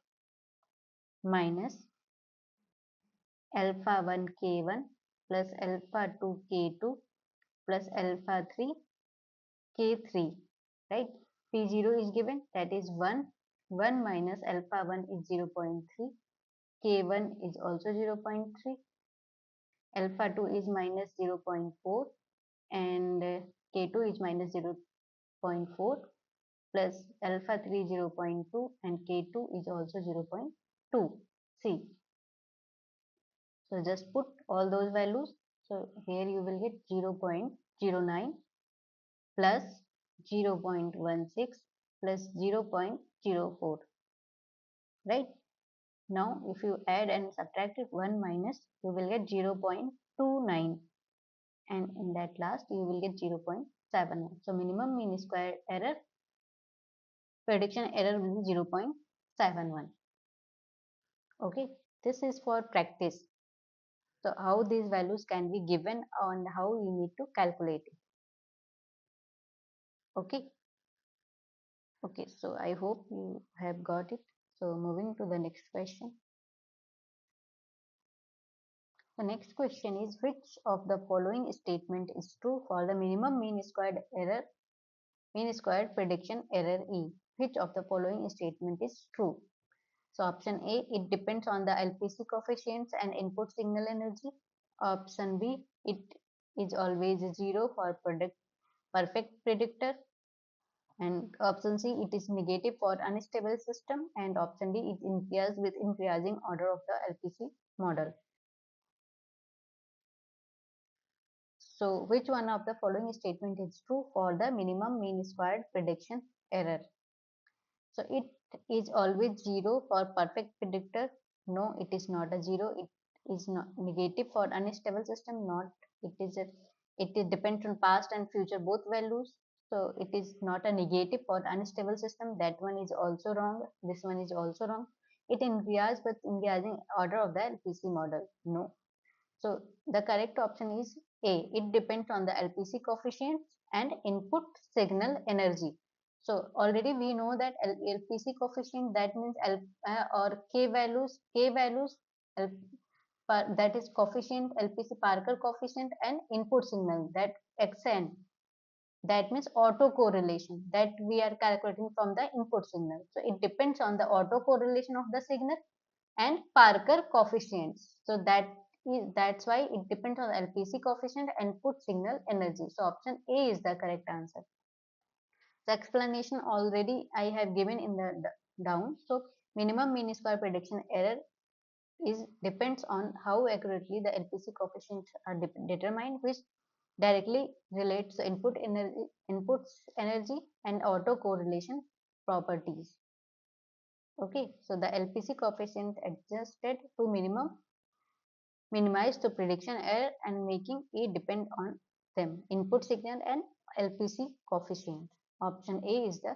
minus alpha 1 k1 plus alpha 2 k2 plus alpha 3 k3, right? P0 is given, that is 1. 1 minus alpha 1 is 0.3, k1 is also 0.3, alpha 2 is minus 0.4, and k2 is minus 0.4, plus alpha 3 0.2, and k2 is also 0.2. See, so just put all those values. So here you will get 0.09 plus 0.16 plus 0.04, right? Now if you add and subtract it, 1 minus, you will get 0.29, and in that last you will get 0.71. So minimum mean square error, prediction error will be 0.71. Okay, this is for practice. So how these values can be given and how you need to calculate it. Okay. Okay, so I hope you have got it. So moving to the next question. The next question is, which of the following statement is true for the minimum mean squared prediction error E? Which of the following statement is true? So option A, it depends on the LPC coefficients and input signal energy. Option B, it is always 0 for perfect predictor. And option C, it is negative for unstable system. And option D, it interferes with increasing order of the LPC model. So which one of the following statement is true for the minimum mean squared prediction error? So it is always 0 for perfect predictor. No, it is not a 0. It is not negative for unstable system. Not, it depends on past and future both values. So it is not a negative for unstable system. That one is also wrong. This one is also wrong. It interferes with increasing order of the LPC model. No. So the correct option is A. It depends on the LPC coefficients and input signal energy. So already we know that LPC coefficient, that means or K values, that is coefficient, LPC Parker coefficient, and input signal, that XN, that means autocorrelation, that we are calculating from the input signal. So it depends on the autocorrelation of the signal and Parker coefficients. So that's why it depends on the LPC coefficient and input signal energy. So option A is the correct answer. The explanation already I have given in the down. So minimum mean square prediction error is depends on how accurately the LPC coefficients are determined, which directly relates to inputs energy and autocorrelation properties. Okay, so the LPC coefficient adjusted to minimize the prediction error and making it depend on them, input signal and LPC coefficient. Option A is the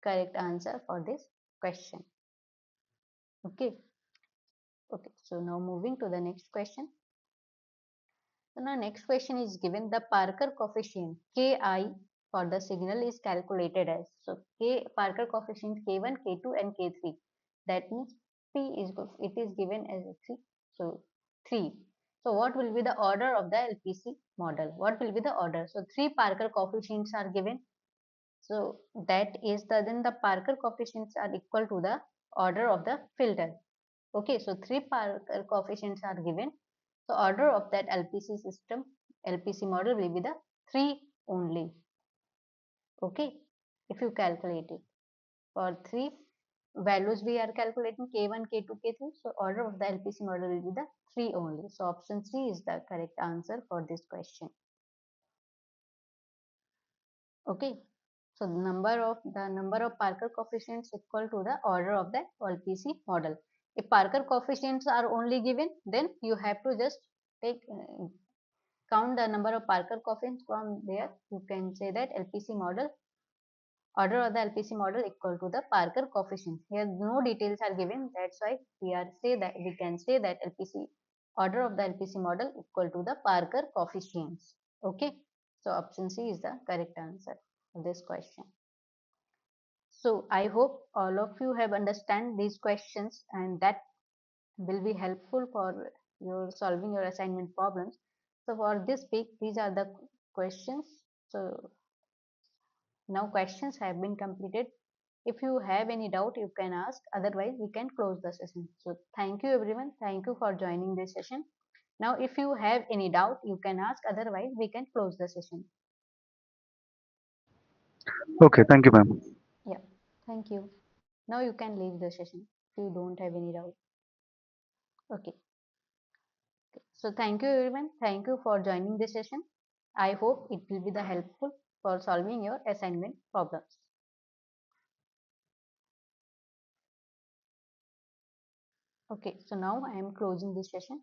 correct answer for this question. Okay. Okay, so now moving to the next question. So now next question is given, the Parker coefficient Ki for the signal is calculated as. So K Parker coefficient K1, K2 and K3. That means it is given as 3. So 3. So what will be the order of the LPC model? What will be the order? So 3 Parker coefficients are given. So that is then the Parker coefficients are equal to the order of the filter. Okay, so 3 Parker coefficients are given. So order of that LPC system, LPC model will be the 3 only. Okay, if you calculate it for 3 values we are calculating K1, K2, K3. So order of the LPC model will be the 3 only. So option C is the correct answer for this question. Okay. So the number of Parker coefficients equal to the order of the LPC model. If Parker coefficients are only given, then you have to just take count the number of Parker coefficients from there. You can say that LPC model order of the LPC model equal to the Parker coefficient. Here no details are given. That's why we can say that LPC order of the LPC model equal to the Parker coefficients. Okay. So option C is the correct answer for this question. So I hope all of you have understand these questions and that will be helpful for your solving your assignment problems. So for this week, these are the questions. So now questions have been completed. If you have any doubt, you can ask. Otherwise, we can close the session. So thank you everyone. Thank you for joining this session. Now, if you have any doubt, you can ask. Otherwise, we can close the session. Okay, thank you, ma'am. Yeah, thank you. Now you can leave the session if you don't have any doubt. Okay. So thank you everyone. Thank you for joining this session. I hope it will be the helpful for solving your assignment problems. Okay, so now I am closing this session.